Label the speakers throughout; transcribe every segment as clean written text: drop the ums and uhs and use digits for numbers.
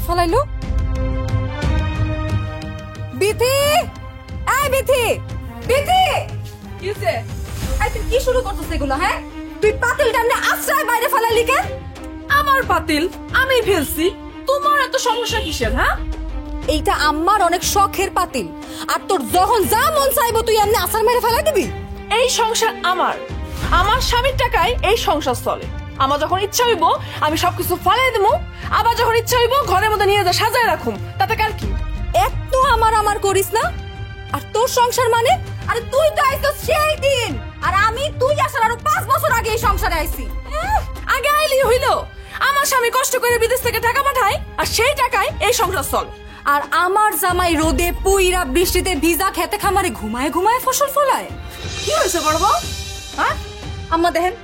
Speaker 1: ফেলাইলো। বিথি, এই বিথি, বিথি, কিসে? এই তুই কি শুরু করছিস এগুলো? হ্যাঁ, তুই পাতিলটা এমনি আশ্রয় বাইরে ফেলাইলি কেন?
Speaker 2: আমার পাতিল আমি ফেলছি, তোমার এত সমস্যা কিসের? হ্যাঁ,
Speaker 1: এইটা আমার অনেক শখের পাতিল, আর তোর যখন যা মন চাইবো তুই এমনি আছাড় মেরে ফেলাই দিবি?
Speaker 2: এই সংসার আমার, আমার স্বামীর টাকায় এই সংসার চলে। আমার যখন ইচ্ছা হইব আমি সবকিছু ফালাই দেবো, আবার যখন ইচ্ছা হইব ঘরের মধ্যে নিয়ে যা সাজায় রাখুম, তাতে কার কি?
Speaker 1: একটু আমার আমার করিস না। আর তোর সংসার মানে? আরে তুই তো আইছিস সেই দিন, আর আমি তুই আসার আরো 5 বছর আগে এই সংসারে আইছি।
Speaker 2: আগে আইলি হইলো, আমার স্বামী কষ্ট করে বিদেশ থেকে টাকা পাঠায়, আর সেই টাকায় এই সংসার চলে।
Speaker 1: আর আমার জামাই রোদে পুইরা বৃষ্টিতে ভিজা খেতে খামারে ঘুমায় ঘুমায় ফসল ফলায়।
Speaker 2: কি হয়েছে বড় বউ?
Speaker 1: হ্যাঁ, আম্মা দেখেন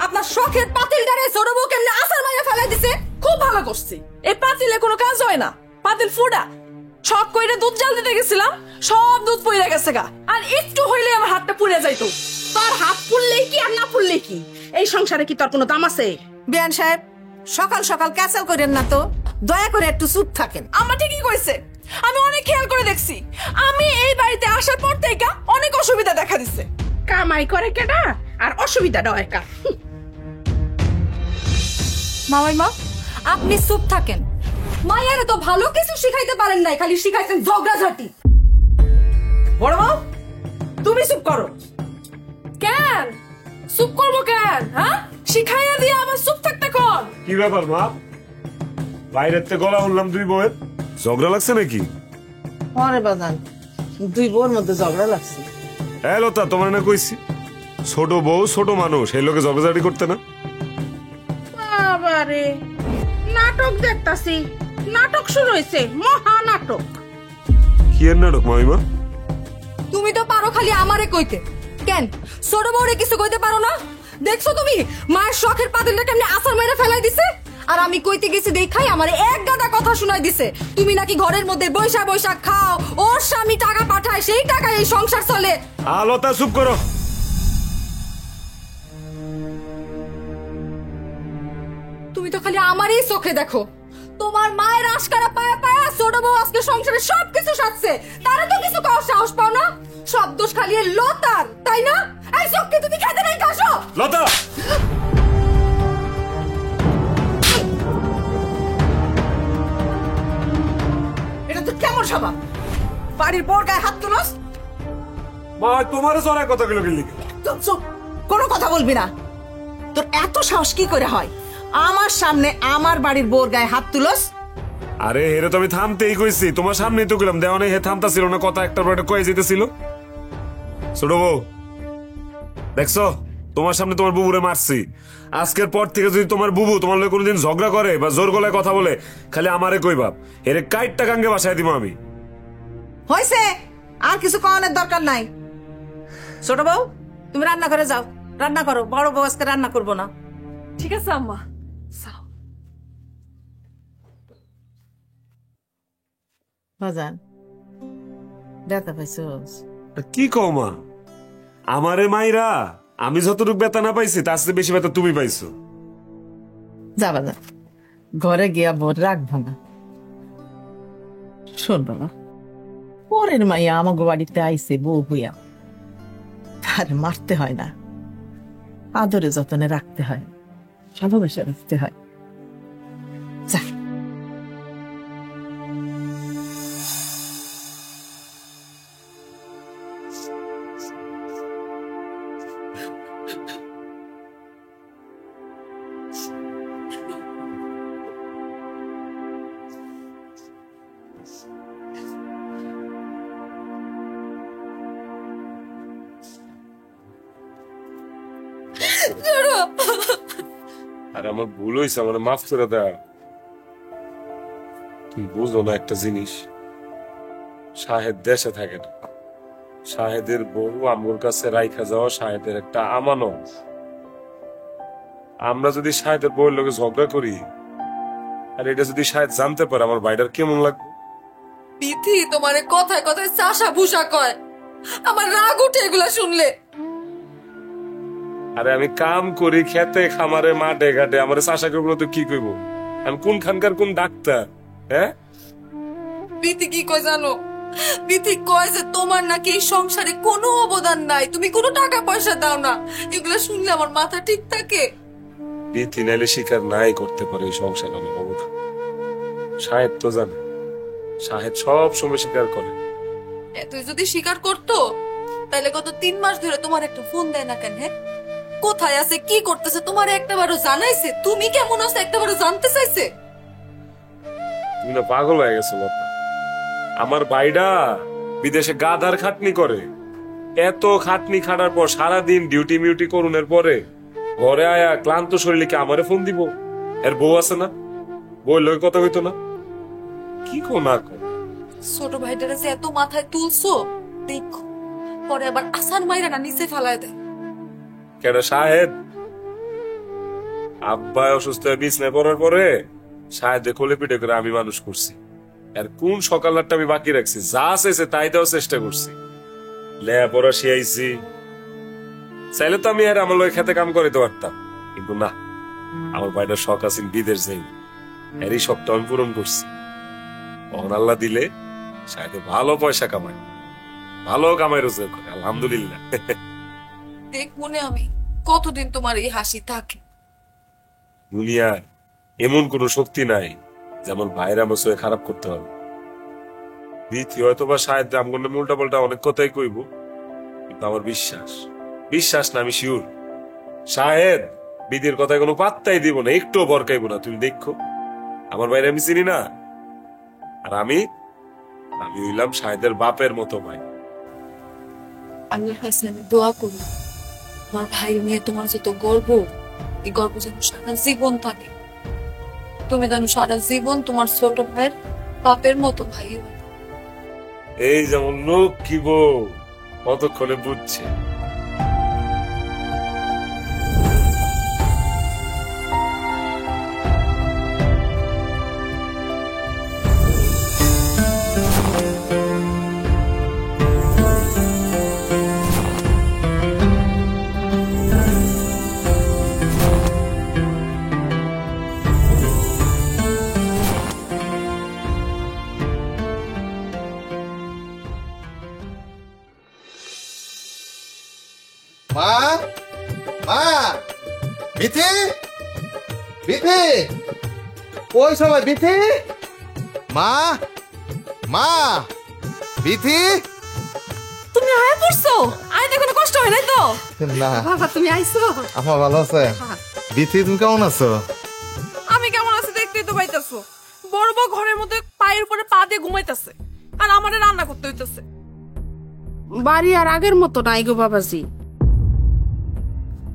Speaker 1: আপনার শখের পাতিলটারে ছোট বউ কেমনে আছাড় মাইরা ফেলাই দিছে।
Speaker 2: খুব ভালো করছি, এই পাতিলে কোনো কাজ হয় না, পাতিল ফুডা। শখ কইরে দুধ জাল দিতে গেছিলাম, সব দুধ পইরা গেছে গা, আর একটু হইলে আমার হাতটা পুড়ে যাইতো।
Speaker 3: তোর হাত পুড়লেই কি আর না পুড়লেই কি, এই সংসারে কি তোর কোনো দাম আছে?
Speaker 4: বিয়ান সাহেব, সকাল সকাল ক্যাসেল করেন না তো, দয়া করে একটু চুপ থাকেন।
Speaker 2: আমার ঠিকই কইছে, আমি অনেক খেয়াল করে দেখছি। আমি এই বাড়িতে আসার পর থেকে অনেক অসুবিধা দেখা দিচ্ছে।
Speaker 3: কামাই করে কেডা আর অসুবিধাটা হয় কার?
Speaker 1: মামাইমা আপনি চুপ থাকেন। মায়ের তো ভালো কিছু শিখাইতে পারেন নাই, খালি শিখাইছেন ঝগড়াঝাটি।
Speaker 4: বড় বউ, তুমি চুপ করো।
Speaker 2: কেন চুপ করবো কেন? হ্যাঁ, শিখাইয়া দিয়ে আবার চুপ থাকতে কর।
Speaker 5: কি ব্যাপার মা, বাইরের থেকে গলা উঠলাম দুই বউয়ের ঝগড়া লাগছে নাকি?
Speaker 4: আরে বাজান, দুই বউর মধ্যে ঝগড়া লাগছে।
Speaker 5: হ্যাঁ লতা, তোমার না কইছি ছোট বউ ছোট মানুষ, এই লোকে ঝগড়াঝাটি করতে না।
Speaker 3: বাবারে, নাটক দেখতাছি, নাটক শুরু হয়েছে, মহা নাটক।
Speaker 5: কি এর নাটক মামিমা?
Speaker 1: তুমি তো পারো খালি আমারে কইতে, কেন ছোট বউরে কিছু কইতে পারো না? দেখছো তুমি মায়ের শখের পাতিলটা কেমনে আছাড় মেরে ফেলাই দিছে, আর আমি কইতে গেছি দেখাই আমারে এক গাদা কথা শুনাই দিছে। তুমি নাকি ঘরের মধ্যে বৈশা বৈশা খাও, ওর স্বামী টাকা পাঠায়, সেই টাকায় এই সংসার চলে।
Speaker 5: লতা চুপ করো।
Speaker 1: তুমি তো খালি আমারই চোখে দেখো। তোমার মায়ের আশকারা পায়া পায়া ছোট বউ আজকে সংসারে সবকিছু সাজছে, তারা তো কিছু করার সাহস পাও না। সব দোষ খালি এই লতার, তাই না? এই চোখকে তুমি খেতে নাই কাশো।
Speaker 5: লতা,
Speaker 4: এটা তো কেমন স্বভাব? বাড়ির বউর গায়ে হাত তুলস?
Speaker 5: মা তোমারও জড়ায় কথা গুলো গেলি।
Speaker 4: একদম চুপ, কোনো কথা বলবি না। তোর এত সাহস কি করে হয় আমার সামনে আমার বাড়ির বউর গায়ে হাত তুলস?
Speaker 5: আরে হেরে তো আমি থামতেই কইছি, তোমার সামনেই তো গেলাম, দেওয়া নেই হে থামতা ছিল না, কথা একটার পর একটা কয়ে যেতেছিল। ছোট বউ দেখছো, তোমার সামনে তোমার বুবুরে মারছি। আজকের পর থেকে যদি তোমার বুবু তোমার লগে কোনোদিন ঝগড়া করে বা জোর গলায় কথা বলে, খালি আমারে কইবা, এরে কাইটটা গাঙ্গে বাসায় দিব আমি।
Speaker 4: হয়েছে, আর কিছু কওয়ানোর দরকার নাই। ছোট বউ, তুমি রান্না করে যাও, রান্না করো। বড় বউ আজকে রান্না করবো না।
Speaker 2: ঠিক আছে আম্মা, যাও।
Speaker 4: বাজান, ব্যথা পাইছস?
Speaker 5: কি কও মা, আমারে মাইরা আমি যতটুকু বেতা না পাইছি তার চেয়ে বেশি বেতা তুমি পাইছো।
Speaker 4: যা বাজান, ঘরে গিয়া বোর রাখবো না। শোন বাবা, পরের মাইয়া আমাকে বাড়িতে আইসে বউ হইয়া, তার মারতে হয় না, আদরে যতনে রাখতে হয়, ভালোবেসে রাখতে হয়। যা।
Speaker 5: আর আমার ভুল হয়েছে, আমার মাফ করে দেয়া। তুমি বুঝো না একটা জিনিস, শাহেদ দেশে থাকে না, শাহেদের বউ আমগোর কাছে রাইখা যাওয়া শাহেদের একটা আমানত। আমরা যদি শাহেদের বউয়ের লোকে ঝগড়া করি, আর এটা যদি শাহেদ জানতে পারে, আমার বাইটার কেমন লাগবে?
Speaker 1: বিথি তোমারে কথায় কথায় চাষা ভুষা কয়, আমার রাগ উঠে এগুলা শুনলে।
Speaker 5: আরে আমি কাম করি খেতে খামারে মাঠে ঘাটে, আমার চাষা করবো তো কি করবো? আমি কোন খানকার কোন ডাক্তার? হ্যাঁ?
Speaker 1: বিথি কি কয় জানো? বিথি কয় যে তোমার নাকি এই সংসারে কোনো অবদান নাই, তুমি কোনো টাকা পয়সা দাও না। এগুলো শুনলে আমার মাথা ঠিক থাকে।
Speaker 5: বিথি নাইলে স্বীকার নাই করতে পারে এই সংসার আমি অবদান। সাহেব তো জানে, সাহেব সব সময় স্বীকার করে।
Speaker 1: তুই যদি স্বীকার করতো তাহলে গত 3 মাস ধরে তোমার একটা ফোন দেয় না কেন? হ্যাঁ, কোথায় আছে, কি করতেছে তোমার একটাবারও জানাইছে? তুমি কেমন আছো একটাবারও জানতে চাইছে?
Speaker 5: তুমি না পাগল হয়ে গেছো বাবা। আমার ভাইডা বিদেশে গাধার খাটনি করে, এত খাটনি খাটার পর সারাদিন ডিউটি মিউটি করুনের পরে ঘরে আয়া ক্লান্ত শরীরে কি আমারে ফোন দিব? এর বউ আছে না, বউ লোক কথা হইতো না? কি কো না কো?
Speaker 1: ছোট ভাইটারা যে এত মাথায় তুলছো দেখো, পরে আবার আসার মাইরা না নিচে ফেলায় দেয়।
Speaker 5: কেডা সাহেব? আব্বা অসুস্থ হয়ে বিছনায় পড়ার পরে সাহেবকে কোলে পিঠে করে আমি মানুষ করছি। আর কোন সকালটা আমি বাকি রাখছি, যা চাইছে তাই দেওয়ার চেষ্টা করছি। লেপড়া শিয়াইছি, চাইলে তো আমি আর আমার লোক খেতে কাম করিতে পারতাম, কিন্তু না, আমার ভাইটার শখ আছে বিদেশ যাই, এর এই শখটা আমি পূরণ করছি। তখন আল্লাহ দিলে সাহেব ভালো পয়সা কামায়, ভালো কামাই রোজগার করে, আলহামদুলিল্লাহ।
Speaker 1: দেখ মনে আমি কতদিন তোমার এই হাসি থাকে।
Speaker 5: দুনিয়ায় এমন কোন শক্তি নাই যেমন ভাইরা মশে খারাপ করতে হবে। বিথি হয়তো বা সাহেব আমগন্ড উল্টা পাল্টা অনেক কথাই কইব, কিন্তু আমার বিশ্বাস না, আমি শিওর সাহেব বিধির কথায় কোনো পাত্তাই দিব না, একটু বরকাইব না। তুমি দেখো আমার ভাইরা আমি চিনি না, আর আমি হইলাম সাহেদের বাপের মতো ভাই।
Speaker 1: আল্লাহর কাছে আমি দোয়া করি তোমার ভাই নিয়ে তোমার যত গর্ব, এই গর্ব যেন সারা জীবন থাকে। তুমি যেন সারা জীবন তোমার ছোট ভাইয়ের বাপের মতো ভাই হও।
Speaker 5: এই যেমন লোক কি বউ কতক্ষণে বুঝছে।
Speaker 6: মা, মা, বিথি, বিথি, ওই সবাই বিথি, মা, মা, বিথি।
Speaker 2: তুমি আয়া পড়ছো? আইতে কোনো কষ্ট হয় নাই তো?
Speaker 6: না
Speaker 3: বাবা তুমি আইছো?
Speaker 6: আমার ভালো আছে। বিথি তুমি কেমন আছো?
Speaker 2: আমি কেমন আছি দেখতেই তো পাইতাছো। বড় বড় ঘরের মধ্যে পায়ের উপরে পা দিয়ে ঘুমাইতেছে, আর আমারে রান্না করতে হইতেছে।
Speaker 3: বাড়ি আর আগের মতো নাই গো বাবাজি,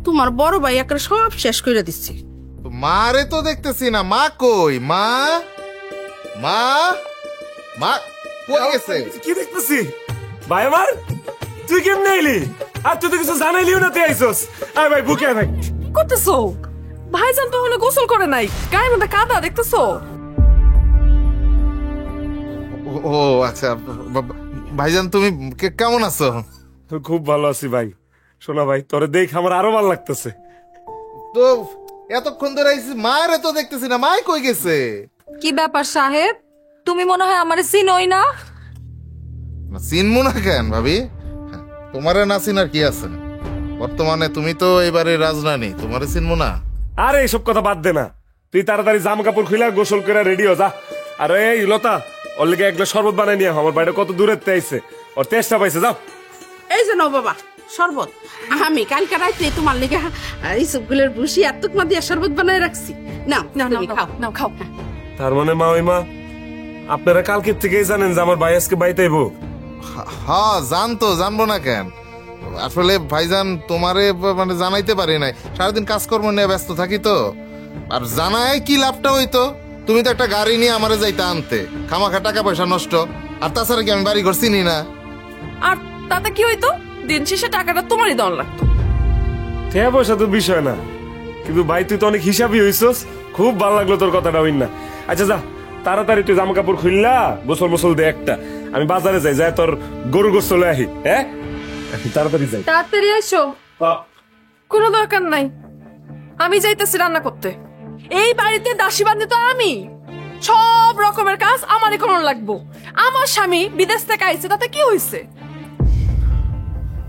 Speaker 3: তোমার বড় ভাই একটা সব শেষ করে দিচ্ছে।
Speaker 6: মারে তো দেখতেছি না, মা কই? মা, মা, মা কই গেছে?
Speaker 5: কি দেখতেছি ভাই আমার? তুই কেমনে এলি? আর তুই তো কিছু জানাইলিও না, তুই আইসস। আয় ভাই বুকে আয় ভাই।
Speaker 2: কি করতেছো? ভাইজান তো হলে গোসল করে নাই, গায়ের মধ্যে কাদা দেখতেছো?
Speaker 6: ও আচ্ছা, ভাইজান তুমি কেমন আছো?
Speaker 5: খুব ভালো আছি ভাই। শোনা ভাই, তোরে দেখ আমার আরো ভালো লাগতেছে।
Speaker 6: তো এতক্ষণ ধরে আইছি, মারে তো দেখতেছি না, মাই কই গেছে?
Speaker 1: কি ব্যাপার সাহেব, তুমি মনে হয় আমার চিনোই না?
Speaker 6: চিনবো না কেন ভাবি? তোমারে না চিনার কি আছে? বর্তমানে তুমি তো এবারে রাজরানী, তোমারে চিনবো না?
Speaker 5: আরে এইসব কথা বাদ দে না, তুই তাড়াতাড়ি জামা কাপড় খুলে গোসল করে রেডি হ যা। আরে এই লতা, ওর লেগে এক গ্লাস শরবত বানাই নিয়ে আমার বাইরে কত দূরের আইছে, ওর তেষ্টা পাইছে, যাও।
Speaker 3: এই যে নাও বাবা শরবত, আমি কালকে রাতে তোমার লেগে এই সবগুলোর বসি আর তুকমা দিয়ে শরবত বানায় রাখছি। নাও তুমি খাও।
Speaker 2: নাও খাও।
Speaker 5: তার মানে মা ওই মা, আপনারা কালকে থেকেই জানেন যে আমার ভাই আজকে বাইতে আইবো?
Speaker 6: হ্যাঁ জানতো, জানবো না কেন? আসলে ভাইজান তোমারে মানে জানাইতে পারি নাই, সারাদিন কাজকর্ম নিয়ে ব্যস্ত থাকি তো। আর জানায় কি লাভটা হইতো? তুমি তো একটা গাড়ি নিয়ে আমারে যাইতে আনতে, খামাখা টাকা পয়সা নষ্ট। আর তাছাড়া কি আমি বাড়ি ঘর চিনি না?
Speaker 2: আর তাতে কি হইতো? দিন শেষে টাকাটা তোমারই দেওয়ার লাগতো।
Speaker 5: টাকা পয়সা তো বিষয় না, কিন্তু ভাই তুই তো অনেক হিসাবই হইছস। খুব ভালো লাগলো তোর কথাটা, হইন না। আচ্ছা যা, তাড়াতাড়ি তুই জামা কাপড় খুললা গোসল মোসল দে একটা, আমি বাজারে যাই, যাই তোর গরু গোসল আহি। হ্যাঁ তাড়াতাড়ি যাই।
Speaker 1: তাড়াতাড়ি এসো।
Speaker 2: কোনো দরকার নাই, আমি যাইতেছি রান্না করতে। এই বাড়িতে দাসী বান্ধে তো আমি, সব রকমের কাজ আমারই করানো লাগবো। আমার স্বামী বিদেশ থেকে আইছে, তাতে কি হয়েছে?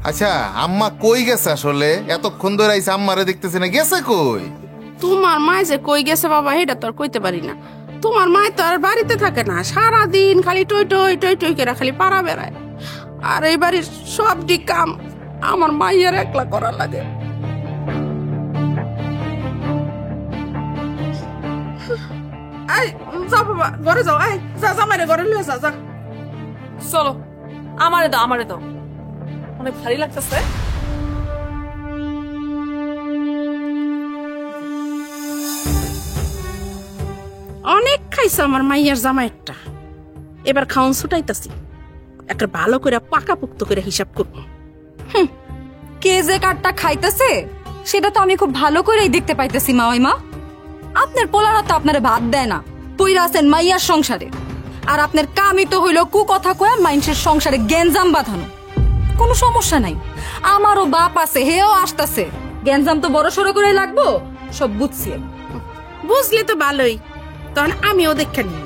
Speaker 6: আচ্ছা আম্মা কই গেছে আসলে? এতক্ষণ ধরে আইছে, আম্মারে দেখতেছি না, গেছে কই?
Speaker 3: তোমার মা যে কই গেছে বাবা এটা তো আর কইতে পারি না। তোমার মা তো আর বাড়িতে থাকে না, সারাদিন খালি টই টই টই টই করে খালি পাড়া বেড়ায়। আর এই বাড়ির সবটি কাম আমার মাইয়ের একলা করা লাগে। এই যাও বাবা, ঘরে যাও। এই যা জামাইরে ঘরে লিয়ে যা।
Speaker 2: চলো, আমারে দাও, অনেক ভারী লাগতেছে।
Speaker 3: অনেক খাইছে আমার মাইয়ার জামাইরটা, এবার খাওন ছুটাইতাছি। একটা ভালো করে পাকাপুক্ত করে হিসাব করবো।
Speaker 1: কে যে কাঠটা খাইতেছে সেটা তো আমি খুব ভালো করেই দেখতে পাইতেছি মা। আপনার পোলারা তো আপনারে ভাত দেয় না, পইরা আছেন মাইয়ার সংসারে। আর আপনার কামই তো হইল কথা কয়া মানুষের সংসারে গ্যাঞ্জাম বাঁধানো। কোনো সমস্যা নাই, আমারও বাপ আছে, হেও আসতেছে। গ্যাঞ্জাম তো বড় সড়ো করে লাগবো, সব বুঝছি।
Speaker 3: বুঝলে তো ভালোই, তখন আমিও দেখে নিই।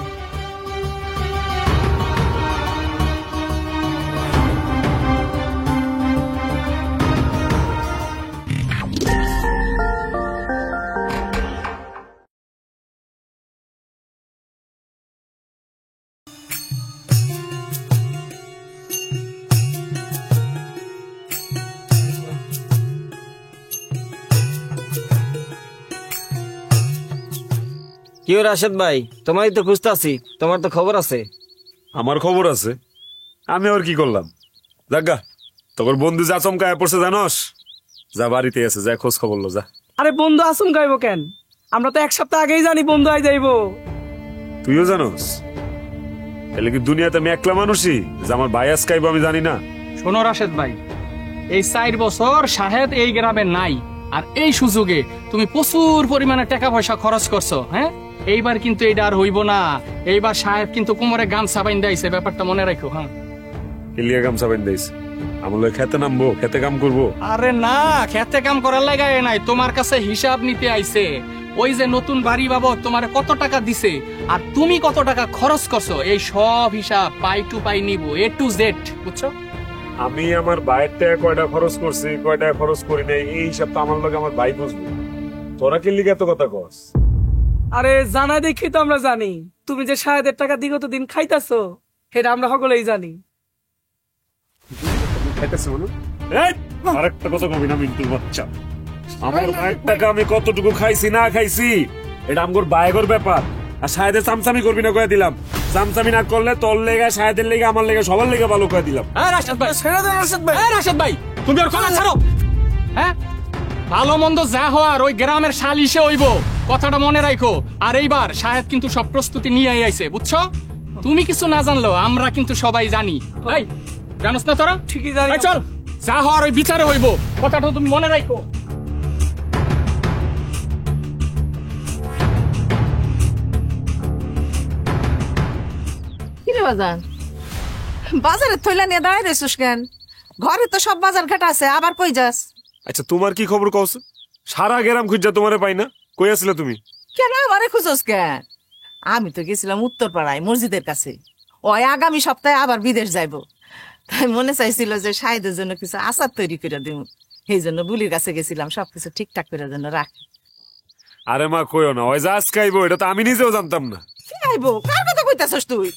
Speaker 7: কি রাশেদ ভাই, তোমারই তো খুঁজতাছি, তোমার তো খবর আছে?
Speaker 5: আমার খবর আছে, আমি আর কি করলাম? জাগা, তোর বন্ধু যা চমকায় পড়ছে জানস? যা বাড়িতে আছে, যা খোঁজ খবর লো যা।
Speaker 8: আরে বন্ধু আসুন গাইবো কেন? আমরা তো এক সপ্তাহ আগেই জানি বন্ধু আই যাইবো।
Speaker 5: তুইও জানোস? তাহলে কি দুনিয়াতে আমি একলা মানুষই যে আমার ভাই আজকাইব আমি জানি না?
Speaker 8: শোনো রাশেদ ভাই, এই 4 বছর শাহেদ এই গ্রামে নাই, আর এই সুযোগে তুমি প্রচুর পরিমাণে টাকা পয়সা খরচ করছো। হ্যাঁ, এইবার কিন্তু এটা আর হইব না। এইবার সাহেব কিন্তু কোমরে গামছা বাইন্ধা আইছে, ব্যাপারটা মনে রাখো। হ্যাঁ,
Speaker 5: কিলিয়া গামছা বেঁধে দিয়েছে, আমার লোক খেতে নামবো, খেতে কাম করবো?
Speaker 8: আরে না, খেতে কাম করার লাগায় নাই, তোমার কাছে হিসাব নিতে আইছে। ওই যে নতুন বাড়ি বাবদ তোমার কত টাকা দিছে আর তুমি কত টাকা খরচ করছো, এই সব হিসাব পাই টু পাই নিব, A to Z, বুঝছো?
Speaker 5: আমি আমার ভাইয়ের টাকা কয়টা খরচ করছি, কয়টা খরচ করি নাই, এই হিসাব তো আমার লোক আমার ভাই বুঝবো। তোরা কিল্লিকে এত কথা কস?
Speaker 8: আরে জানা দেখি তো আমরা জানি, তুমি যে শাহেদের টাকা বিগত দিন খাইতাছো সেটা আমরা সকলেই জানি।
Speaker 5: আরেকটা কথা কবি না মিন্টুর বাচ্চা, আমার ভাইয়ের টাকা আমি কতটুকু খাইছি না খাইছি এটা আমগোর বাইগর ব্যাপার। আর শাহেদের চামচামি করবি না কয়ে দিলাম, চামচামি না করলে তোর লেগে, শাহেদের লেগে, আমার লেগে, সবার লেগে ভালো কয়ে দিলাম।
Speaker 8: রাশেদ ভাই, তুমি আর কথা ছাড়ো। হ্যাঁ, ভালো মন্দ যা হওয়ার ওই গ্রামের সালিশে হইব, কথাটা মনে রাখো। আর এইবার শাহেদ কিন্তু সব প্রস্তুতি নিয়ে আইছে, বুঝছো? তুমি কিছু না জানলো আমরা কিন্তু সবাই জানি। এই জানোস না তোরা? ঠিকই জানি। চল, যা হওয়ার ওই বিচারে হইব, কথাটা তুমি মনে রাখো।
Speaker 4: কিরে বাজান, বাজারে থইলা নিয়ে দাঁড়াই রেছিস কেন? ঘরে তো সব বাজার ঘাট আছে, আবার কই যাস?
Speaker 5: আচ্ছা তোমার কি খবর কস? সারা গেরাম খুঁজা তোমারে পাই না, কই আসলে তুমি?
Speaker 4: কেন আমারে খুঁজোস কেন? আমি তো গেছিলাম উত্তরপাড়ায় মসজিদের কাছে, ওই আগামী সপ্তাহে আবার বিদেশ যাইব। তাই মনে চাইছিল যে শাহেদের জন্য কিছু আচার তৈরি করে দিব, সেই জন্য বুলির কাছে গেছিলাম সবকিছু ঠিকঠাক করে জন্য রাখি।
Speaker 5: আরে মা কইও না, ওই যা আজকাইবো এটা তো আমি নিজেও জানতাম না।
Speaker 4: কি আইবো? কার কথা কইতাছস তুই?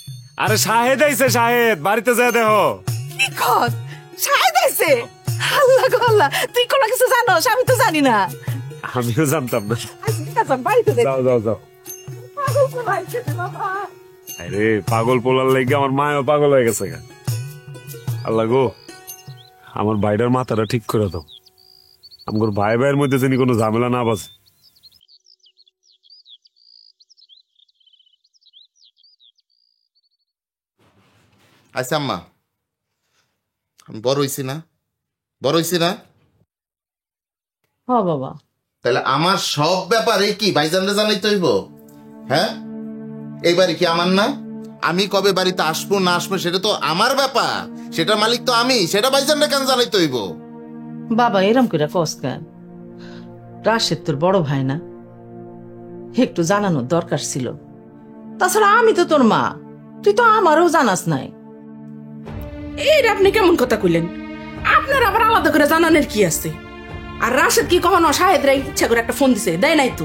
Speaker 5: আরে শাহেদ আইছে, শাহেদ বাড়িতে যায় দেহ।
Speaker 4: কি কর? শাহেদ আইছে? আল্লাহ গো আল্লাহ, তুই কোনো কিছু জানোস? আমি তো জানি না।
Speaker 5: আমিও জানতাম না।
Speaker 4: আচ্ছা, বাড়িতে যাই।
Speaker 5: যাও যাও যাও। আরে পাগল পোলার লেগে আমার মায়ও পাগল হয়ে গেছে। আল্লাহ গো, আমার ভাইটার মাথাটা ঠিক করে দাও, আমার ভাই ভাইয়ের মধ্যে যেন কোনো ঝামেলা না বাজে।
Speaker 6: আচ্ছা আম্মা, আমি বড় হইছি না? বড় হইছি না?
Speaker 4: হ বাবা।
Speaker 6: তাহলে আমার সব ব্যাপারে কি ভাইজানরে জানাইতে হইব? হ্যাঁ, এই বাড়ি কি আমার না? আমি কবে বাড়িতে আসবো না আসবো সেটা তো আমার ব্যাপার, সেটা মালিক তো আমি, সেটা ভাইজানরে কেন জানাইতে হইব?
Speaker 4: বাবা এরম করে কস কেন? রাশেদ তোর বড় ভাই না? একটু জানানোর দরকার ছিল। তাছাড়া আমি তো তোর মা, তুই তো আমারও জানাস নাই।
Speaker 3: এইটা আপনি কেমন কথা কইলেন? আপনার আবার আলাদা করে জানানোর কি আছে? আর রাশেদ কি কখনো শাহেদরা ইচ্ছা করে একটা ফোন দিছে? দেয় নাই তো।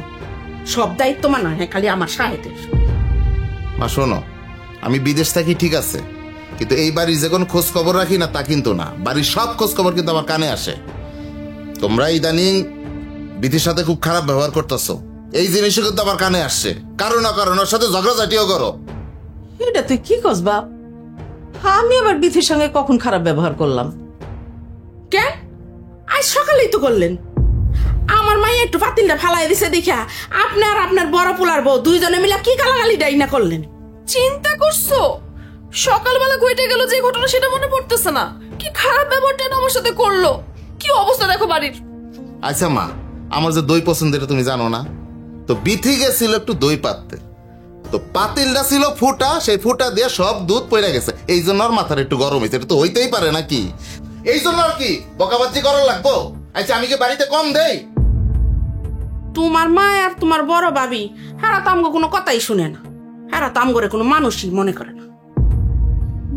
Speaker 3: সব দায়িত্ব মানা হ্যাঁ খালি আমার শাহেদের।
Speaker 6: মা শোনো, আমি বিদেশ থাকি ঠিক আছে, কিন্তু এই বাড়ির যে কোনো খোঁজ খবর রাখি না তা কিন্তু না। বাড়ির সব খোঁজ খবর কিন্তু আমার কানে আসে। তোমরা ইদানিং বিধির সাথে খুব খারাপ ব্যবহার করতেছো, এই জিনিসও কিন্তু আমার কানে আসছে। কারো না কারণ ওর সাথে ঝগড়াঝাটিও করো।
Speaker 4: এটা তুই কি কস বাপ? আমি আবার বিথির সঙ্গে কখন খারাপ ব্যবহার করলাম?
Speaker 3: কেন? আজ সকালেই তো করলেন। আমার মাই একটু পাতিলটা ফালাই দিছে দেখা আপনি আর আপনার বড় পোলার বউ দুইজনে মিলে কি গালাগালি ডাইনা করলেন।
Speaker 2: চিন্তা করছো? সকালবেলা ঘটে গেল যে ঘটনা সেটা মনে পড়তেছে না? কি খারাপ ব্যবহারটা না আমার সাথে করলো, কি অবস্থা দেখো বাড়ির।
Speaker 6: আচ্ছা মা, আমার যে দই পছন্দ এটা তুমি জানো না? তো বিথি গেছিল একটু দই পাততে, তো পাতিলটা ছিল ফুটা, সেই ফুটা দিয়ে সব দুধ পড়ে গেছে। এই জন্য আর মাথার একটু গরম হয়েছে। এটা তো হইতেই পারে নাকি? এই জন্য আর কি বকাবাজি করার লাগবো? আচ্ছা আমি কি বাড়িতে কম দেই?
Speaker 3: তোমার মা আর তোমার বড় ভাবি হারা তো আমগো কোনো কথাই শুনে না। হারা তো আমগরে কোনো মানুষই মনে করে না।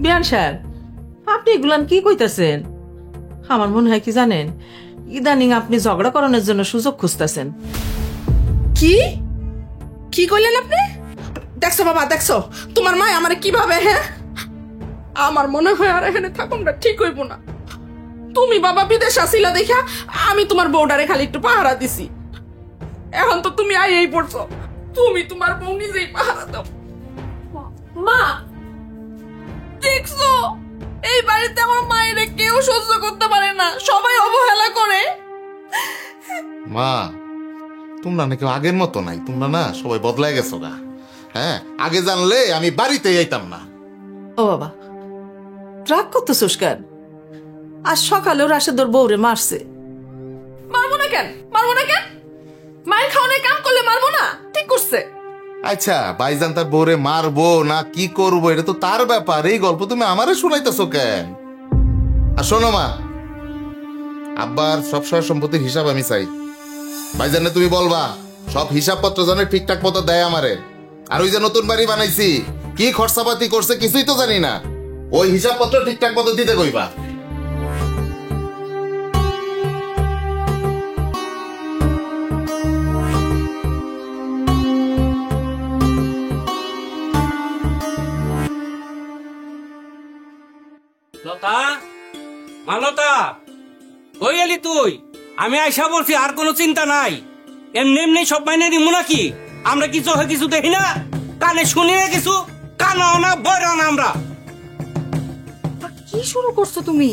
Speaker 4: বিয়ান সাহেব, আপনি এগুলান কি কইতাছেন? আমার মনে হয় কি জানেন, ইদানিং আপনি ঝগড়া করানোর জন্য সুযোগ খুঁজতেছেন।
Speaker 3: কি কি কইলেন আপনি? দেখছো বাবা, দেখছো তোমার মা আমারে কিভাবে, হ্যাঁ? আমার মনে হয় আর এখানে থাকুনটা ঠিক হইব না। তুমি বাবা বিদেশ আসিলা দেখা আমি তোমার বউডারে খালি একটু পাহারা দিছি। এখন তো তুমি এই পড়ছো, তুমি তোমার বউ নিজেই পাহারা দাও।
Speaker 2: মা দেখছো, এই বাড়িতে আমার মায়ের কেউ সহ্য করতে পারে না, সবাই অবহেলা করে।
Speaker 6: মা তোমরা নাকি আগের মতো নাই, তোমরা না সবাই বদলাই গেছো গা। হ্যাঁ, আগে জানলে আমি বাড়িতে যাইতাম না।
Speaker 4: ও বাবা, রাগ করতেছোস কেন? আজ সকালেও রাশেদর বউরে মারছে।
Speaker 2: মারবো না কেন? মারবো না কেন? মায়ের খাওয়ানোর কাম করলে মারবো না? ঠিক করছে।
Speaker 6: আচ্ছা ভাইজান তার বউরে মারবো না কি করবো এটা তো তার ব্যাপার। এই গল্প তুমি আমারে শুনাইতেছো কেন? আর শোনো মা, আব্বার সব সয় সম্পত্তির হিসাব আমি চাই। ভাইজানে তুমি বলবা সব হিসাবপত্র জানে ঠিকঠাক মতো দেয় আমারে। আর ওই যে নতুন বাড়ি বানাইছি কি খরচাপাতি করছে কিছুই তো জানি না, ওই হিসাবপত্র ঠিকঠাক মতো দিতে কইবা।
Speaker 9: লতা, মালতা, কই গেলি তুই? আমি আইসা বলছি আর কোনো চিন্তা নাই। এমনি এমনি সব মাইনে দিব নাকি? আমরা কি চোখে কিছু দেখি না? কানে শুনিয়ে কিছু কানাও না বইরাও না আমরা।
Speaker 1: কি শুরু করছো তুমি?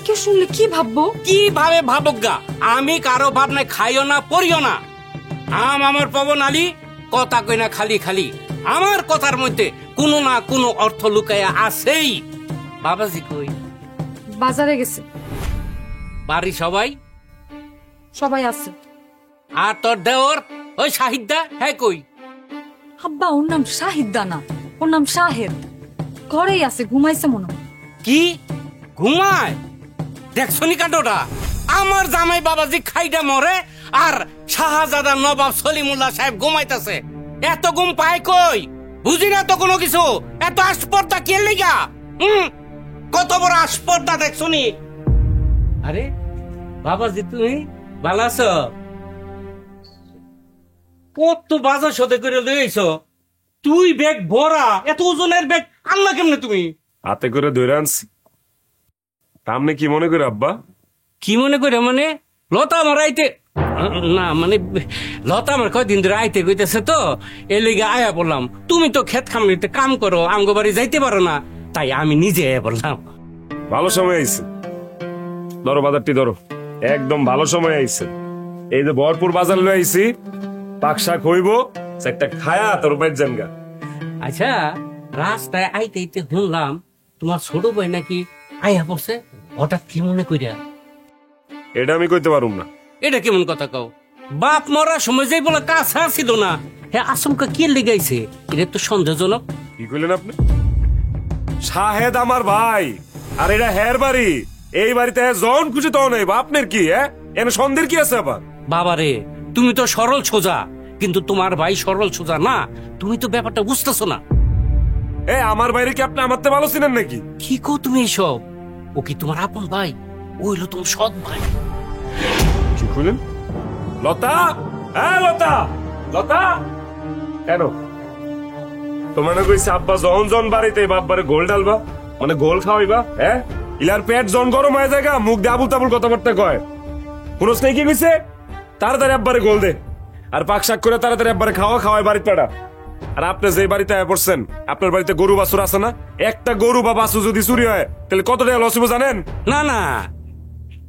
Speaker 1: কেউ শুনলে কি ভাববো?
Speaker 9: কিভাবে ভাবুক গা, আমি কারো ভাবনায় খাইও না পড়িও না। আমার পবন আলী কথা কই না খালি খালি। আমার কথার মধ্যে কোনো না কোনো অর্থ লুকাইয়া আছেই। বাবাজি কই?
Speaker 1: বাজারে গেছে।
Speaker 9: বাড়ি সবাই?
Speaker 1: সবাই আছে।
Speaker 9: আর তোর দেওর ওই শাহিদা হ্যাঁ কই?
Speaker 1: আব্বা ওর নাম শাহিদা না, ওর নাম শাহেদ। ঘরেই আছে, ঘুমাইছে মনে হয়।
Speaker 9: কি ঘুমায়? দেখছনি কাণ্ডটা? আমার জামাই বাবাজি খাইটা মরে আর শাহজাদা নবাব সলিমুল্লাহ সাহেব ঘুমাইতেছে। এত ঘুম পায় কই? বুঝি না তো কোনো কিছু। এত আস্পর্ধা কে লেগা? কত বড় আস্পর্ধা দেখছনি? আরে বাবাজি তুমি ভালো আছো? কত বাজার সদে করে লইছ তুই? ব্যাগ ভরা, এত ওজনের ব্যাগ আনলা কেমনে তুমি?
Speaker 5: হাতে করে ধরে আনছি। তামনে কি মনে করে আব্বা?
Speaker 9: কি মনে করে মানে? লতা আমার আইতে না, মানে লতা আমার কয়দিন ধরে আইতে কইতেছে তো, এর লিগে আয়া বললাম। তুমি তো ক্ষেত খামারিতে কাম করো, আমগো বাড়ি যাইতে পারো না, তাই আমি নিজে আয়া বললাম।
Speaker 5: ভালো সময় আইছে। ধরো বাজারটি ধরো, একদম ভালো সময় আইছে। এই যে ভরপুর বাজার লই আইছি, পাক শাক হইব, একটা খায়া তোর বাইর জানগা।
Speaker 9: আচ্ছা রাস্তায় আইতে আইতে শুনলাম তোমার ছোট ভাই নাকি আয়া পড়ছে, হঠাৎ কি মনে কইরা?
Speaker 5: এটা আমি কইতে পারুম না।
Speaker 9: এটা কেমন কথা কও? বাপ মরার সময় যাই বলে কাছে আসিল না, হ্যাঁ আচমকা কে লেগাইছে? এটা তো সন্দেহজনক।
Speaker 5: কি কইলেন আপনি? শাহেদ আমার ভাই, আর এটা হের বাড়ি। এই বাড়িতে জন খুশি তখন আপনার কি? এনে সন্দেহের কি আছে আবার?
Speaker 9: বাবারে তুমি তো সরল সোজা, কিন্তু তোমার ভাই সরল সোজা না, তুমি তো ব্যাপারটা বুঝতেছো না।
Speaker 5: এ আমার বাইরে কি আপনি আমার তো ভালো ছিলেন নাকি?
Speaker 9: কি কো তুমি এসব? ও কি তোমার আপন ভাই? ও হইলো তোমার সৎ ভাই।
Speaker 5: কি কইলেন? লতা, হ্যাঁ লতা, লতা কেন তোমার না কইছে আব্বা জন বাড়িতে বাপবারে গোল ডালবা, মানে গোল খাওয়াইবা? হ্যাঁ, ইলার পেট জন গরম হয়ে যায়, মুখ দিয়ে আবুল তাবুল কথাবার্তা কয়। পুরুষ নেই কি কইছে তাড়াতাড়ি আব্বারে গোল দে, আর পাক শাক করে তাড়াতাড়ি আব্বারে খাওয়াই বাড়িতে পাড়া। আর আপনি যে বাড়িতে আয় পড়ছেন, আপনার বাড়িতে গরু বাছুর আছে না? একটা গরু বা বাছুর যদি চুরি হয় তাহলে কত টাকা লস হবে জানেন?
Speaker 9: না না,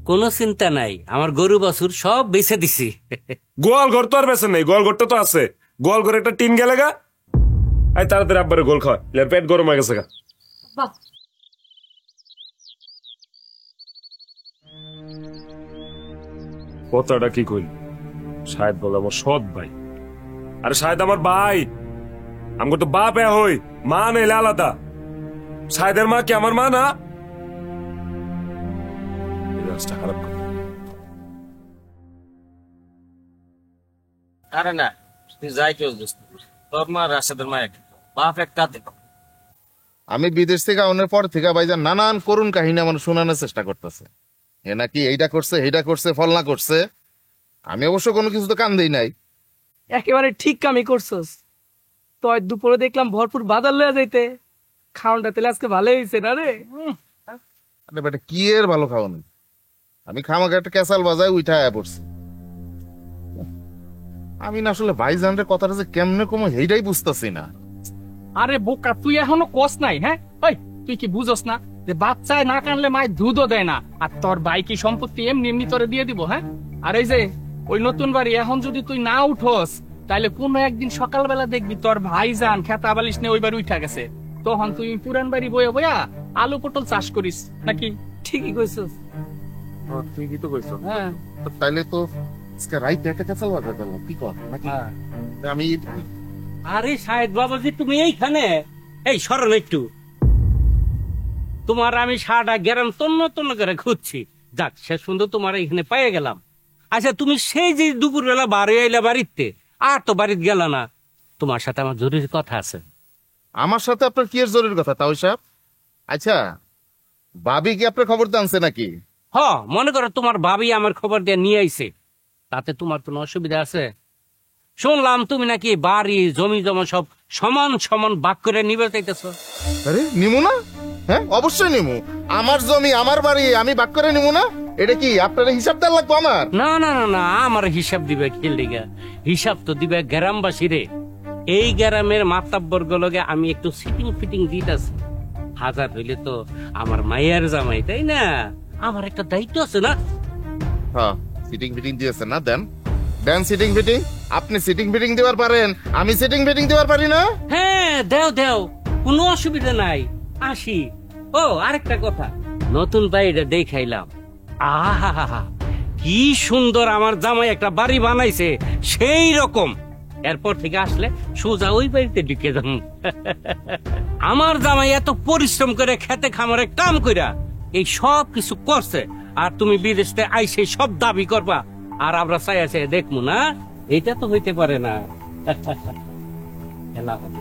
Speaker 9: কোনো চিন্তা নাই, আমার গরু বাছুর সব বেচে দিছি।
Speaker 5: গোয়াল ঘর তো আর বেছেন নাই, গোয়াল ঘরটা তো আছে। গোয়াল ঘরে একটা টিন গেলে গা, এই তাড়াতাড়ি আব্বারে গোল খাওয়া, ইলার পেট গরম হয়ে গেছে গা। কথাটা কি কইল? শায়দ বলে আমার সৎ ভাই। আরে শায়দ আমার ভাই, আমাকে তো বাপ হই, মা নেই আলাদা। শায়দের মা কি আমার মা না? খারাপ।
Speaker 7: আরে না, তুই যাই কেউ তোর মা রাশেদের মা এক বাপ এক কাতে।
Speaker 6: আমি বিদেশ থেকে আনার পর থেকে ভাইজান নানান করুণ কাহিনী আমার শোনানোর চেষ্টা করতেছে। এ নাকি এইটা করছে, এইটা করছে, ফলনা করছে। আমি অবশ্য কোনো কিছু তো কান দেই নাই।
Speaker 10: একেবারে ঠিক কামই করছস। তোর দুপুরে দেখলাম ভরপুর বাজার লয়ে যাইতে, খাওয়ানটা তেলে আজকে ভালো হয়েছে না রে?
Speaker 6: আরে বেটা কি এর ভালো খাওয়ান, আমি খামাকে একটা ক্যাসাল বাজায় উঠা আয়া পড়ছি। আমি না আসলে ভাইজানের কথাটা যে কেমনে কমে এইটাই বুঝতেছি না।
Speaker 8: আরে বোকা, তুই এখনো কস নাই? হ্যাঁ, ওই তুই কি বুঝস না যে বাচ্চায় না কানলে মায় দুধও দেয় না, আর তোর ভাই কি সম্পত্তি এমনি এমনি তোরে দিয়ে দিব? হ্যাঁ, আর এই যে ওই নতুন বাড়ি এখন যদি তুই না উঠোস, তাহলে কোনো একদিন সকালবেলা দেখবি তোর ভাইজান খেতা বালিশ নিয়ে ওই বাড়ি উঠা গেছে। তখন তুই পুরান বাড়ি বয়ে বয়া আলু পটল চাষ করিস নাকি?
Speaker 10: ঠিকই কইছস।
Speaker 6: ঠিকই তো কইছো।
Speaker 10: হ্যাঁ,
Speaker 6: তাইলে তো আজকে রাইতে একটা ক্যাসাল বাজার গেলাম, কি কর নাকি? আমি
Speaker 9: আরে শাহেদ বাবাজি, তুমি এইখানে? এই সরল একটু, তোমার আমি সারাটা গ্রাম তন্ন তন্ন করে খুঁজছি। যাক, শেষ সুন্দর তোমার এখানে পেয়ে গেলাম। আচ্ছা, তুমি সেই যে দুপুরবেলা বাড়ি আইলা বাড়িতে, আর তো বাড়িতে গেল না। তোমার সাথে আমার জরুরি কথা আছে।
Speaker 6: আমার সাথে আপনার কি এর জরুরি কথা তাও সাহেব? আচ্ছা, ভাবি কি আপনার খবর জানছে নাকি?
Speaker 9: হ, মনে করো তোমার ভাবি আমার খবর দিয়ে নিয়ে আইছে, তাতে তোমার কোনো অসুবিধা আছে? শুনলাম তুমি নাকি বাড়ি জমি জমা সব সমান সমান ভাগ করে নিবে চাইতেছো।
Speaker 6: আরে নিমু না? হ্যাঁ, অবশ্যই নিমু। আমার জমি, আমার বাড়ি, আমি ভাগ করে নিমু না? এটা কি আপনার হিসাব দেওয়ার লাগবে আমার?
Speaker 9: না না না না, আমার হিসাব দিবে কি লিগা? হিসাব তো দিবে গ্রামবাসী রে। এই গ্রামের মাতাব্বর গুলোকে আমি একটু সিটিং ফিটিং দিতেছি। হাজার হইলে তো আমার মায়ের জামাই, তাই না? আমার একটা দায়িত্ব আছে না?
Speaker 6: হ্যাঁ, সিটিং ফিটিং দিয়েছে না? দেন দেন সিটিং ফিটিং। আপনি সিটিং ফিটিং দেওয়ার পারেন, আমি সিটিং ফিটিং দেওয়ার পারি না?
Speaker 9: হ্যাঁ, দেও দেও, কোনো অসুবিধা নাই, আসি। ও আরেকটা কথা, নতুন বাড়িটা দেখাইলাম। আহা, কি সুন্দর আমার জামাই একটা বাড়ি বানাইছে, সেই রকম। এরপর থেকে আসলে সোজা ওই বাড়িতে ঢুকে যাম। আমার জামাই এত পরিশ্রম করে খেতে খামারে কাম কইরা এই সব কিছু করছে, আর তুমি বিদেশে আইসে সব দাবি করবা, আর আমরা চাই আছে দেখবো না? এটা তো হইতে পারে না। খেলা হবে।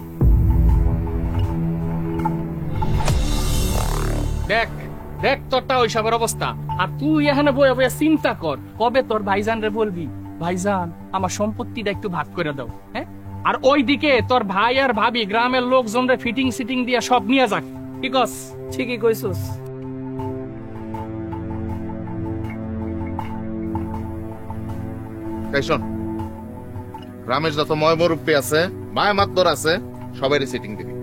Speaker 8: দেখ দেখ, তোরটা ওইসবের অবস্থা, আর তুই এখানে বয়ে বয়ে চিন্তা কর কবে তোর ভাইজান রে বলবি, ভাইজান আমার সম্পত্তিটা একটু ভাগ করে দাও। হ্যাঁ, আর ওইদিকে তোর ভাই আর ভাবি গ্রামের লোকজনরে ফিটিং সিটিং দিয়ে সব নিয়ে যাক। কি কস?
Speaker 10: ঠিকই কইছস।
Speaker 6: শোন, গ্রামের যত ময় মুরব্বী আছে, মায় মাত্তর আছে, সবাই সিটিং দিবি,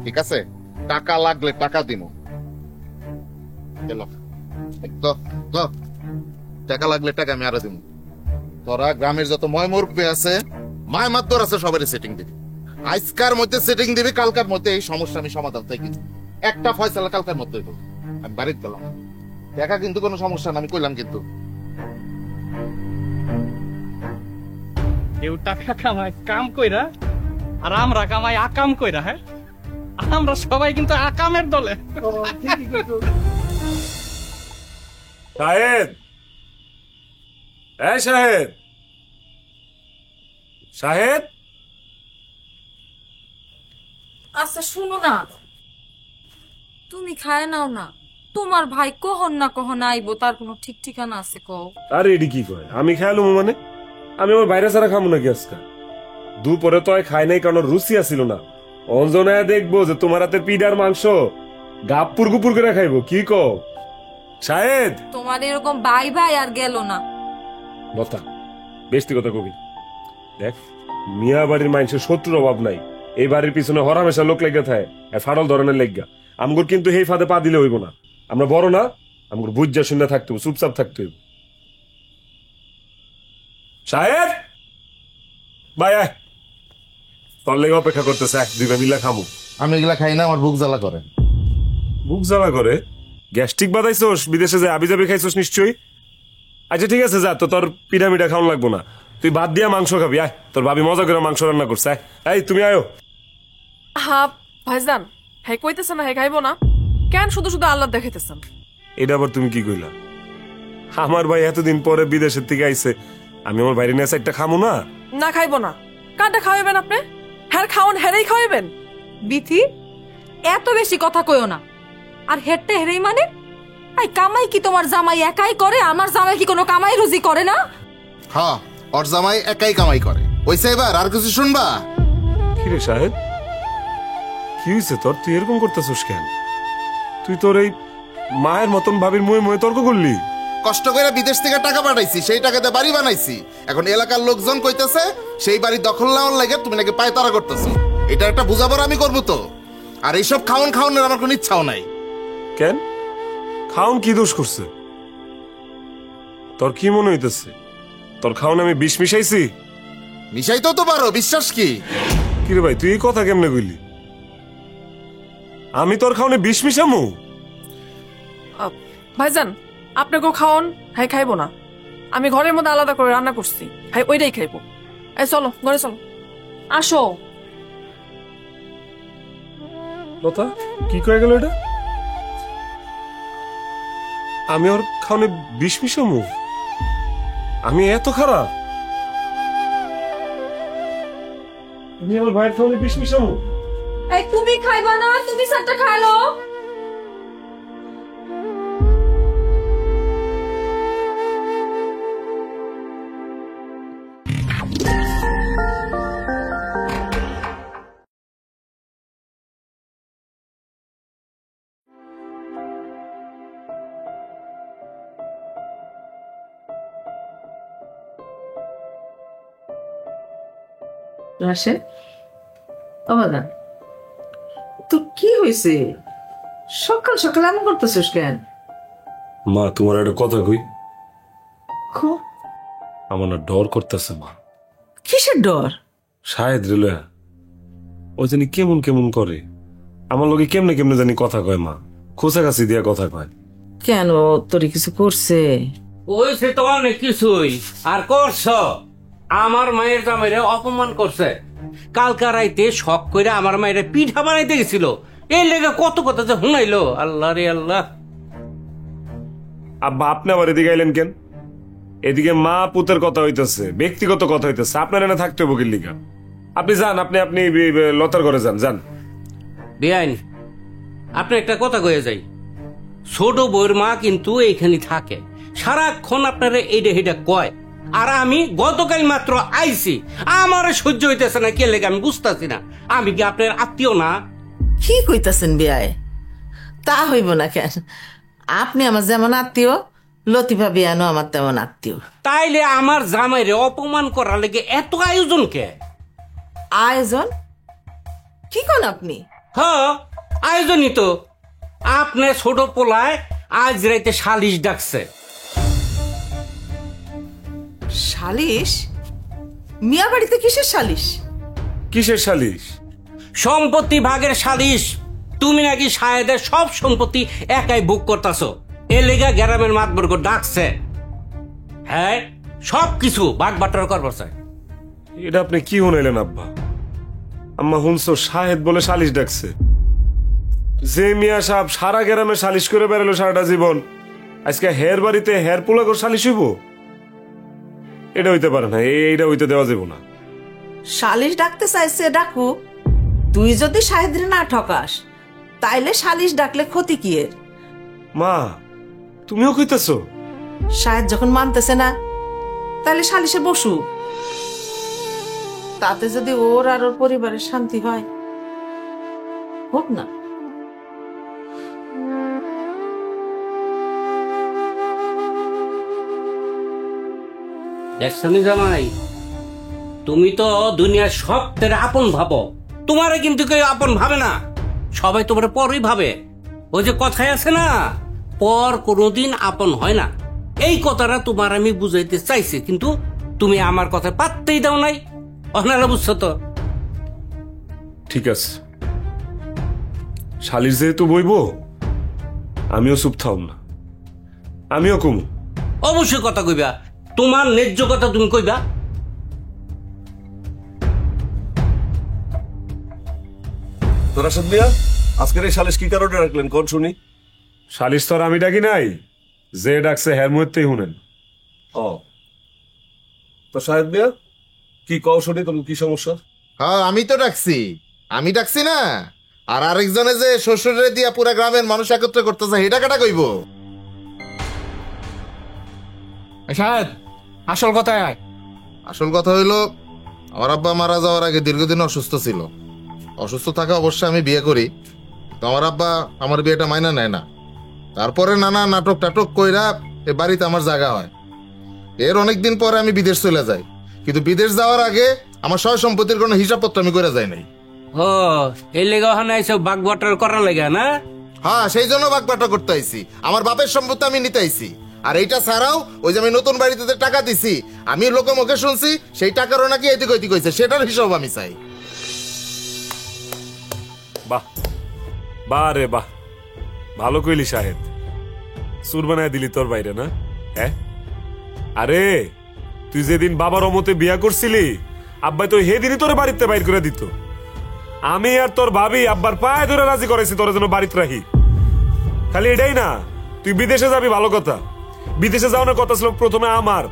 Speaker 6: ঠিক আছে? টাকা লাগলে টাকা দিব। টাকা লাগলে টাকা আমি আরো দিব। তোরা গ্রামের যত ময় মুরব্বী আছে, মায় মাত্তর আছে, সবাই সিটিং দিবি। আজকার মধ্যে সিটিং দিবি, কালকার মধ্যে এই সমস্যা আমি সমাধান চাই। কিন্তু একটা ফয়সালা কালকার মধ্যে হইব। আমি বাড়িতে গেলাম, টাকা কিন্তু কোনো সমস্যা না, আমি কইলাম। কিন্তু
Speaker 8: কেউ টাকা কামায় কাম কইরা, আর আমরা কামাই আকাম কইরা। হ্যাঁ, আমরা সবাই কিন্তু আকামের দলে।
Speaker 5: শাহেদ, এই শাহেদ, শাহেদ,
Speaker 1: আচ্ছা শুনো না, তুমি খায় নাও না। তোমার ভাই কখন না কখন আইবো, তার কোনো ঠিক ঠিকানা আছে কও?
Speaker 5: আরে এডি কি কয়, আমি খাইলাম মানে? আমি আমার বাইরে ছাড়া খামো নাকি আজকে? দুপুরে তো খাই নাই, কারণ রুচি আসিল না। অঞ্জনায় দেখবো যে তোমার হাতের পিডার মাংস গাপুর গুপুর করে খাইবো, কি কও শাহেদ?
Speaker 1: তোমার এরকম ভাই ভাই আর গেল না।
Speaker 5: লতা, বেশি কথা কবি। দেখ, মিয়া বাড়ির মানুষের শত্রুর অভাব নাই। এই বাড়ির পিছনে হরামেশা লোক লেগে থাকে, ফাটল ধরনের লেগা। আমগুর কিন্তু এই ফাঁদে পা দিলে হইব না। আমরা বড় না, আমগুর বুঝা শুনে থাকতে হইব, চুপচাপ থাকতে হইব। শাহেদ ভাই, তোর লেগে অপেক্ষা করতেছে, এক দুইটা মিলা খামু।
Speaker 6: আমি এগুলা খাই না, আমার বুক জ্বালা করে।
Speaker 5: বুক জ্বালা করে? গ্যাস্ট্রিক বাদাইছোস? বিদেশে যে আবি যাবি খাইছোস নিশ্চয়ই। আচ্ছা ঠিক আছে, যা, তো তোর পিঠামিঠা খাওয়ান লাগবো না। তুই বাদ দিয়া মাংস খাবি, আয়। তোর ভাবি মজা করে মাংস রান্না করছে। এই তুমি আয়ো।
Speaker 2: হ্যাঁ ভাইজান, হ্যাঁ কইতেছেন না হ্যাঁ খাইবো না, কেন শুধু শুধু আল্লাহ দেখাইতেছেন?
Speaker 5: এটা আবার তুমি কি কইলা? আমার ভাই এতদিন পরে বিদেশের থেকে আইছে, আমি আমার বাইরে নিয়ে একটা খামো না?
Speaker 2: না খাইবো না। কারটা খাওয়াবেন আপনি? হ্যাঁ খাওয়ান, হ্যারেই খাওয়াবেন।
Speaker 1: বিথি, এত বেশি কথা কইও না। আর হেডটা হেরেই মানে? এই কামাই কি তোমার জামাই একাই করে? আমার জামাই কি কোনো কামাই রুজি করে না?
Speaker 6: হ্যাঁ, ওর জামাই একাই কামাই করে। ওইসে এবার আর কিছু শুনবা?
Speaker 5: কি রে সাহেব, কি হয়েছে তোর? তুই এরকম করতেছিস কেন? তুই তোর এই মায়ের মতন ভাবির মুয়ে মুয়ে তর্ক করলি?
Speaker 6: কষ্ট করে বিদেশ থেকে টাকা পাঠাইছি, সেই টাকাতে বাড়ি বানাইছি। এখন এলাকার লোকজন কইতেছে সেই বাড়ি দখল নেওয়ার লাগে তুমি নাকি পায়তারা করতেছো। এটা একটা বুঝাবার আমি করবো তো। আর এইসব খাওয়ানোর আমার কোনো ইচ্ছাও নাই।
Speaker 5: কেন? খাওন কি দোষ করছে? তোর কি মনে হইতেছে তোর খাওন আমি বিষ মিশাইছি?
Speaker 6: মিশাইতেও তো পারো, বিশ্বাস কি?
Speaker 5: কিরে ভাই, তুই এই কথা কেমনে কইলি? আমি তোর খাওনে বিষ মিশামু?
Speaker 2: ভাইজান, আপনাকেও খাওয়ান, হ্যাঁ খাইবো না। আমি ঘরের মধ্যে আলাদা করে রান্না করছি, হ্যাঁ ওইটাই খাইবো। এই চলো ঘরে চলো, আসো।
Speaker 5: লতা, কি কয়ে গেল এটা? আমি ওর খাওনে বিষ মিশামু? আমি এত খারাপ? আমি আমার ভাইয়ের খাওনে বিষ মিশামু?
Speaker 1: এই তুমি খাইবা না? তুমি সাতটা খাইলো।
Speaker 4: রাশেদ, অবাদা, তোর কি হয়েছে? সকাল সকাল এমন করতেছিস কেন?
Speaker 5: মা, তোমার একটা কথা কই।
Speaker 4: খো,
Speaker 5: আমার না ডর করতেছে মা।
Speaker 4: কিসের ডর?
Speaker 5: শাহেদ রে লয়া, ও জানি কেমন কেমন করে। আমার লগে কেমনে কেমনে জানি কথা কয় মা, খোঁচাকাছি দিয়া কথা কয়।
Speaker 4: কেন, তোর কিছু করছে?
Speaker 9: ওইছে তো অনেক কিছুই আর করছ। আমার মায়ের জামাইরে অপমান করছে। কালকা রাইতে শখ করে আমার মায়ের পিঠা বানাইতে গেছিল, এই লেগে কত কথা যে শুনাইলো। আল্লাহ রে আল্লাহ।
Speaker 5: আব্বা, আপনি আবার এদিকে আইলেন কেন? এদিকে মা পুতের কথা হইতেছে, ব্যক্তিগত কথা হইতেছে। আপনার এনে থাকতে হবো কি লিগা? আপনি যান, আপনি লতার ঘরে যান। যান
Speaker 9: বেআইন, আপনি একটা কথা কয়ে যাই, ছোট বউর মা কিন্তু এইখানে থাকে, সারাক্ষণ আপনারা এইটা হেটা কয়। আর আমি গতকাল মাত্র আইছি, আমার সহ্য হইতেছে না। কে লেগে আমি বুঝতেছি না। আমি কি আপনার আত্মীয় না?
Speaker 4: কি কইতাছেন বিয়ায়? তা হইব না কেন? আপনি আমার যেমন আত্মীয়, লতিফা বিয়ানো আমার তেমন আত্মীয়।
Speaker 9: তাইলে আমার জামাইরে অপমান করার লেগে এত আয়োজন কে?
Speaker 4: আয়োজন? কি কোন আপনি?
Speaker 9: হ্যাঁ, আয়োজনই তো। আপনি ছোট পোলায় আজ রাইতে সালিশ ডাকছে।
Speaker 4: সালিশ? মিয়া বাড়িতে কিসের সালিশ?
Speaker 5: কিসের সালিশ?
Speaker 9: সম্পত্তি ভাগের সালিশ। তুমি নাকি শাহেদের সব সম্পত্তি একাই বুক করতেছো, এ লেগা গ্রামের মাতবর্গ ডাকছে। হ্যাঁ, সবকিছু ভাগ বাটোয়ারা করবার চাই।
Speaker 5: এটা আপনি কি শুনাইলেন আব্বা? আম্মা শুনছো শাহেদ বলে সালিশ ডাকছে? যে মিয়া সাহেব সারা গ্রামে সালিশ করে বেড়ালো সারাটা জীবন, আজকে হের বাড়িতে হের পোলা করে সালিশ হইব? এটা হইতে পারে না, এইটা হইতে দেওয়া যাব না।
Speaker 4: সালিশ ডাকতে চাইছে ডাকুক, তুই যদি শাহেদের না ঠকাস তাইলে সালিশ ডাকলে ক্ষতি কি এর?
Speaker 5: মা তুমিও কইতেছো?
Speaker 4: শাহেদ যখন মানতেছে না তাহলে সালিশে বসু, তাতে যদি ওর আর ওর পরিবারের শান্তি হয় হোক না।
Speaker 9: দেখছনি জামাই, তুমি তো দুনিয়ার সব থেকে আপন ভাবো, তোমারে কিন্তু কেউ আপন ভাবে না, সবাই তোমার পরই ভাবে। ওই যে কথাই আছে না, পর কোনোদিন আপন হয় না। এই কথাটা তোমার আমি বুঝাইতে চাইছি, কিন্তু তুমি আমার কথা পাত্তেই দাও নাই। অনারা বুঝছো তো?
Speaker 5: ঠিক আছে, শালির যেহেতু বইবো আমিও চুপ থাম না, আমিও কম।
Speaker 9: অবশ্যই কথা কইবা, তোমার ন্যায্য কথা তুমি কইবা।
Speaker 11: রাশেদ মিয়া, আজকের এই সালিশ কি কারণে রাখলেন কোন শুনি?
Speaker 5: শালিশ তো আর আমি ডাকি নাই, যে ডাকছে হের মধ্যেই শুনেন।
Speaker 11: ও তো সাহেব মিয়া, কি কও শুনি, তোমার কি সমস্যা?
Speaker 6: হ্যাঁ আমি তো ডাকছি, আমি ডাকছি না। আর আরেকজনে যে শ্বশুরে দিয়া পুরা গ্রামের মানুষ একত্র করতেছে এটা কাটা কইব?
Speaker 8: শাহেদ, আসল কথায় আয়।
Speaker 6: আসল কথা হইলো আমার আব্বা মারা যাওয়ার আগে দীর্ঘদিন অসুস্থ ছিল। অসুস্থ থাকা অবশ্যই আমি বিয়ে করি, তো আমার আব্বা আমার বিয়েটা মাইনা নেয় না। তারপরে নানা নাটক টাটক কইরা এ বাড়িতে আমার জায়গা হয়। এর অনেকদিন পরে আমি বিদেশ চলে যাই, কিন্তু বিদেশ যাওয়ার আগে আমার সয় সম্পত্তির কোনো হিসাবপত্র আমি করে যাই নাই।
Speaker 9: ও এই লেগে ওখানে এইসব বাগ বাটার করার লেগে না?
Speaker 6: হ্যাঁ, সেই জন্য বাগবাটা করতে আইছি। আমার বাপের সম্পত্তি আমি নিতে আইছি। আর এইটা ছাড়াও ওই যে আমি নতুন বাড়িতে যে টাকা দিছি, আমি লোকে মুখে শুনছি সেই টাকারও নাকি এদিক ওইদিক হয়েছে, সেটার হিসাব আমি চাই।
Speaker 5: বাহ বাহ রে বাহ, ভালো কইলি শাহেদ, সুর বানায় দিলি তোর বাইরে না? হ্যাঁ, আরে তুই যেদিন বাবার অমতে বিয়া করছিলি আব্বাই তো সেদিনই তোর বাড়িতে বাইর করে দিত। আমি আর তোর ভাবি আব্বার পায়ে ধরে রাজি করেছি তোর জন্য বাড়িতে রাখি। খালি এটাই না, তুই বিদেশে যাবি ভালো কথা, বিদেশে যাওয়ার কথা ছিল প্রথমে আমার।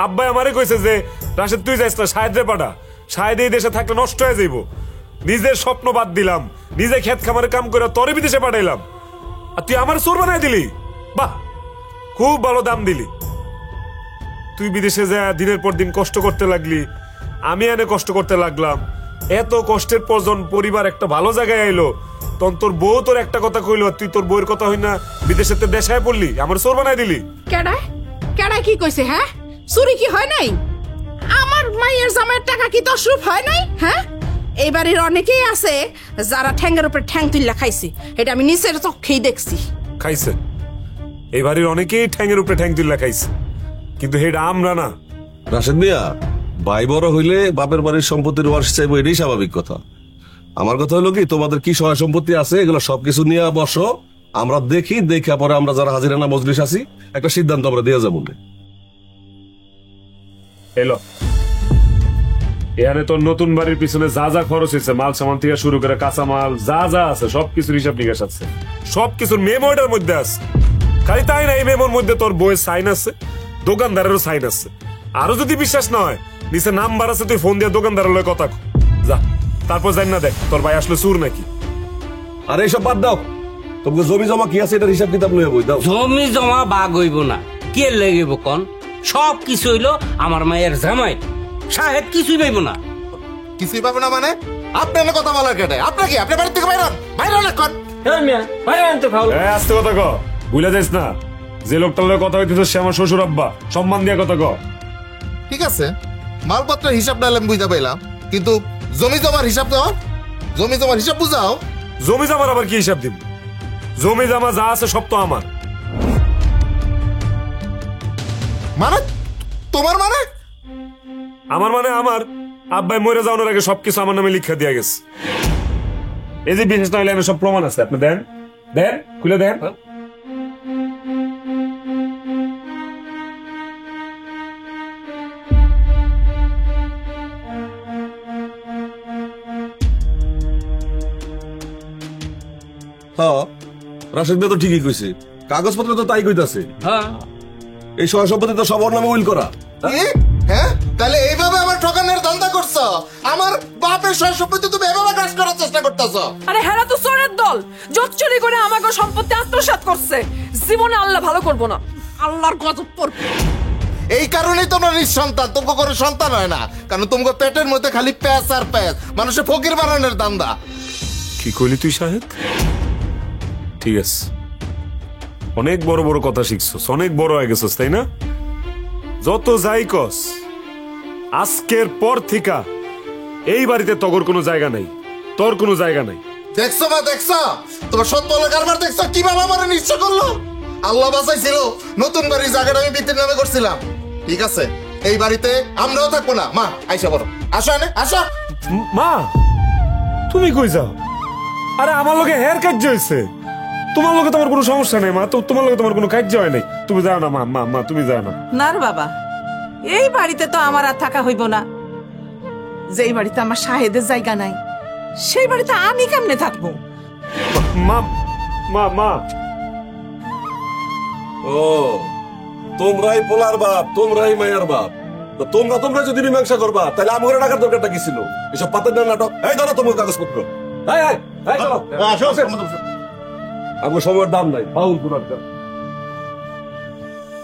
Speaker 5: আব্বাই আমারে কইছে যে রাশেদ তুই যাইস না, শাহেদরে পাঠা, শাহেদ এই দেশে থাকলে নষ্ট হয়ে যাইব। নিজের স্বপ্ন বাদ দিলাম, নিজে ক্ষেত খামারে কাম করে তোরে বিদেশে পাঠাইলাম, আর তুই আমার চোর বানাই দিলি। বাহ, খুব ভালো দাম দিলি। তুই বিদেশে যা দিনের পর দিন কষ্ট করতে লাগলি, আমি এনে কষ্ট করতে লাগলাম। এত কষ্টের পর যখন পরিবার একটা ভালো জায়গায় আইলো, তখন তোর বউ তোর একটা কথা কইলো, তুই তোর বউয়ের কথা হই না বিদেশে দেশায় পড়লি, আমার চোর বানাই দিলি।
Speaker 3: কেডায় কেডায় কি কইছে? হ্যাঁ, চুরি কি হয় নাই? আমার মায়ের জামাইয়ের টাকা কি তসরুপ হয় নাই? হ্যাঁ, এই বাড়ির অনেকেই আছে যারা ঠ্যাঙ্গের উপরে ঠ্যাং তুললা খাইছে, এটা আমি নিজের চোখেই দেখছি।
Speaker 5: খাইছে, এই বাড়ির অনেকেই ঠ্যাংয়ের উপরে ঠ্যাং তুল্লা খাইছে, কিন্তু হেটা আমরা না।
Speaker 11: রাশেদ মিয়া, ভাই বড় হইলে বাপের বাড়ির সম্পত্তির ওয়ারিশ চাইবো, এটাই স্বাভাবিক কথা। আমার কথা হলো কি, তোমাদের কি সহায় সম্পত্তি আছে এগুলো সবকিছু নিয়ে বসো, আমরা দেখি, দেখা পরে আমরা যারা হাজিরানা মজলিস আছি একটা সিদ্ধান্ত আমরা দিয়ে যাবো।
Speaker 5: এলো এখানে তোর নতুন বাড়ির পিছনে যা যা খরচ হয়েছে, মাল সামান থেকে শুরু করে কাঁচা মাল যা যা আছে সবকিছুর হিসাব নিকাশ আছে, সবকিছুর মেমোটার মধ্যে আছে। খালি তাই না, এই মেমোর মধ্যে তোর বইয়ের সাইন আছে, দোকানদারেরও সাইন আছে। আরো যদি বিশ্বাস না হয়, নিচে নাম্বার আছে, তুই ফোন দিয়ে দোকানদারের লয় কথা যা, তারপর জানি না দেখ তোর ভাই আসলে চুর নাকি।
Speaker 11: আর এইসব বাদ দাও, তোমাকে জমি জমা কি আছে এটার হিসাব কিতাব লইয়া বই দাও।
Speaker 9: জমি জমা বাগ হইব না, কে লেগেব কন? সব কিছু হইলো আমার মায়ের জামাই, শাহেদ কিছুই পাইব না।
Speaker 6: কিছুই পাবে না মানে? আপনার কথা বলার কেটে আপনাকে, আপনি বাড়ি থেকে বাইরন বাইরন এখন।
Speaker 5: আস্তে কথা ক, ভুলে যাইস না যে লোকটার লয় কথা হইতেছে সে আমার শ্বশুর আব্বা, সম্মান দিয়ে কথা ক।
Speaker 6: ঠিক আছে, মালপত্রের হিসাব না আমি বুঝতে পাইলাম, কিন্তু জমি জমার হিসাব দাও, জমি জমার হিসাব বুঝাও।
Speaker 5: জমি জামার আবার কি হিসাব দিব? জমি জামা যা আছে সব তো আমার।
Speaker 6: মানে তোমার মানে?
Speaker 5: আমার মানে আমার আব্বাই মরে যাওয়ার আগে সবকিছু আমার নামে লিখা দিয়া গেছে। এই যে বিশেষ নইলে আমি সব প্রমাণ আছে, আপনি দেন, দেন, খুলে দেন।
Speaker 11: হ্যাঁ, রাশেদ মিয়া তো ঠিকই কইছে, কাগজপত্র তো তাই কইতাছে।
Speaker 9: হ্যাঁ,
Speaker 11: এই সহায় সম্পত্তি তো সবার নামে উইল করা।
Speaker 6: হ্যাঁ, তাহলে এইভাবে আমার ঠকানোর ধান্দা করছো? আমার বাপের সয় সম্পত্তি তুমি এভাবে গ্রাস করার চেষ্টা করতেছো?
Speaker 2: আরে হেরা তো চোরের দল, জোট চুরি করে আমাকে সম্পত্তি আত্মসাৎ করছে। জীবনে আল্লাহ ভালো করবো না, আল্লাহর গজব পড়বে।
Speaker 6: এই কারণেই তোমরা নিঃসন্তান, তোমাকে কোনো সন্তান হয় না, কারণ তোমাকে পেটের মধ্যে খালি প্যাঁচ আর প্যাঁচ, মানুষের ফকির বানানোর দান্দা।
Speaker 5: কি কইলি তুই শাহেদ? ঠিক আছে, অনেক বড় বড় কথা শিখছস, অনেক বড় হয়ে গেছস, তাই না? যত যাই কস, আজকের পর থেকে এই বাড়িতে তগর কোনো জায়গা নাই, তোর কোনো জায়গা নাই।
Speaker 6: দেখছো মা, দেখছো তোমার সৎ বলে কারবার, দেখছো কিভাবে আমার নিশ্চয় করলো। আল্লাহ বাঁচাইছিল, নতুন বাড়ির জায়গাটা আমি বিক্রির নামে করছিলাম। ঠিক আছে, এই বাড়িতে আমরাও থাকবো না। মা আইসা বলো, আসো এনে আসো।
Speaker 5: মা তুমি কই যাও? আরে আমার লগে হেয়ার কাজ হয়েছে, তোমার লগে তোমার কোনো সমস্যা নেই মা, তো তোমার লগে তোমার কোনো কাজ হয় নাই, তুমি যাও না মা। মা মা তুমি যাও না।
Speaker 4: না রে বাবা, এই বাড়িতে তো আমার আর থাকা হইব না। যেই বাড়িতে আমার শাহেদের জায়গা নাই, সেই বাড়িতে আমি কেমনে থাকবো?
Speaker 5: মা মা মা
Speaker 11: ও, তোমরাই পোলার বাপ, তোমরাই মায়ের বাপ। তো তোমরা যদি মীমাংসা করবা, তাহলে আমার টাকার দরকারটা কি ছিল? এসব পাতের না নাটক। এই ধরো তোমার কাগজপত্র, আমার সময়ের দাম নাই। বাউল পুরার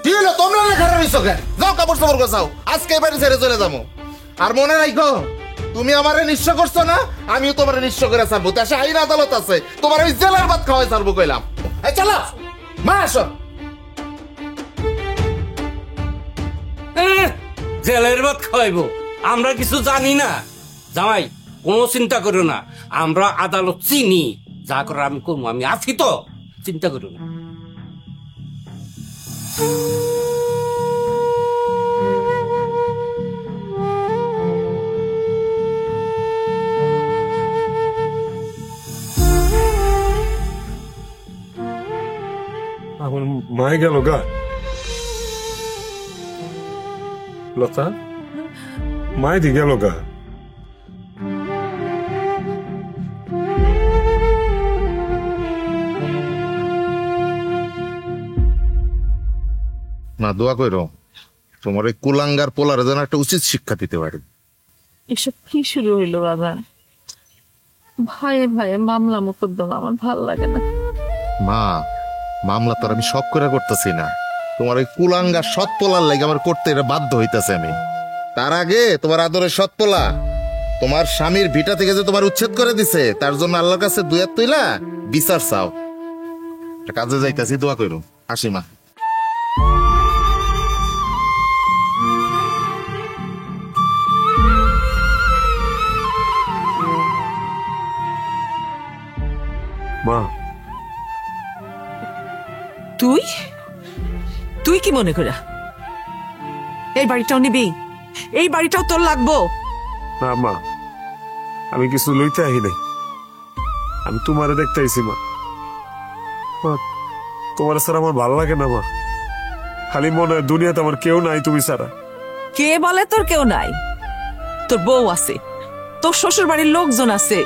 Speaker 6: কি হলো, তোমরা লেখাটা নিচ্ছ কেন? যাও কাপড় চাপড় গোছাও, আজকে এই বাড়ি ছেড়ে চলে যাবো। আর মনে রাখো, তুমি আমারে নিঃস্ব করছো না, আমিও তোমার নিঃস্ব করে ছাড়বো। দেশে আইন আদালত আছে, তোমার ওই জেলার ভাত খাওয়াই ছাড়বো কইলাম। এই চলো মা, আসো।
Speaker 9: জেলের ভাত খাওয়াইবো? আমরা কিছু জানি না জামাই, কোনো চিন্তা করো না, আমরা আদালত চিনি, যা করে আমি করবো, আমি আছি তো, চিন্তা করো না।
Speaker 5: আমার মায়ে গেল গা। লতা মায়ে দি গেল গা।
Speaker 6: না দোয়া কইরো, তোমার ওই কুলাঙ্গার পোলারে যেন একটা উচিত শিক্ষা দিতে পারে।
Speaker 3: এসব কি শুরু হইলো বাবা? ভাইয়ে ভাইয়ে মামলা মোকদ্দমা আমার ভাল লাগে না।
Speaker 6: মা, মামলা তো আমি সব করে করতেছি না, তোমার ওই কুলাঙ্গার সৎ পোলার লাগে আমার করতে এটা বাধ্য হইতেছে আমি। তার আগে তোমার আদরের সৎ পোলা তোমার স্বামীর ভিটা থেকে যে তোমার উচ্ছেদ করে দিছে, তার জন্য আল্লাহর কাছে দুই হাত তুইলা বিচার চাও। কাজে যাইতাছি, দোয়া কইরো। আসি মা।
Speaker 5: মা
Speaker 4: তুই তুই কি মনে করা এই বাড়িটাও নিবি? এই বাড়িটাও তোর লাগবো?
Speaker 5: না মা, আমি কিছু লইতে আহি নাই, আমি তোমারে দেখতে আইছি মা। তোমার ছাড়া আমার ভালো লাগে না মা, খালি মনে হয় দুনিয়াতে আমার কেউ নাই তুমি ছাড়া।
Speaker 4: কে বলে তোর কেউ নাই? তোর বউ আছে, তোর শ্বশুর বাড়ির লোকজন আছে,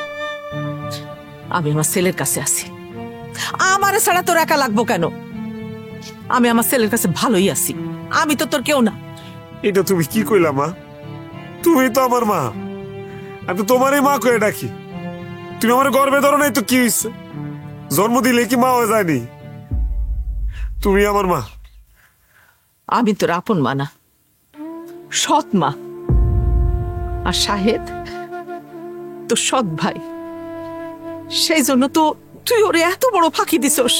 Speaker 4: আমি আমার ছেলের কাছে আছি। আমার ছাড়া তোর একা লাগবো কেন? আমি আমার ছেলের কাছে ভালোই আছি, আমি তো তোর কেউ না।
Speaker 5: এটা তুমি কি কইলা মা? তুমি তো আমার মা, আমি তো তোমারই মা কয়ে ডাকি। তুমি আমার গর্বে ধরো নাই তো কি হইছে? জন্ম দিলে কি মা হয়ে যায়নি? তুমি আমার মা।
Speaker 4: আমি তোর আপন মা না, সৎ মা। আর শাহেদ তোর সৎ ভাই, সেই জন্য তো তুই ওরে এত বড় ফাঁকি দিছস।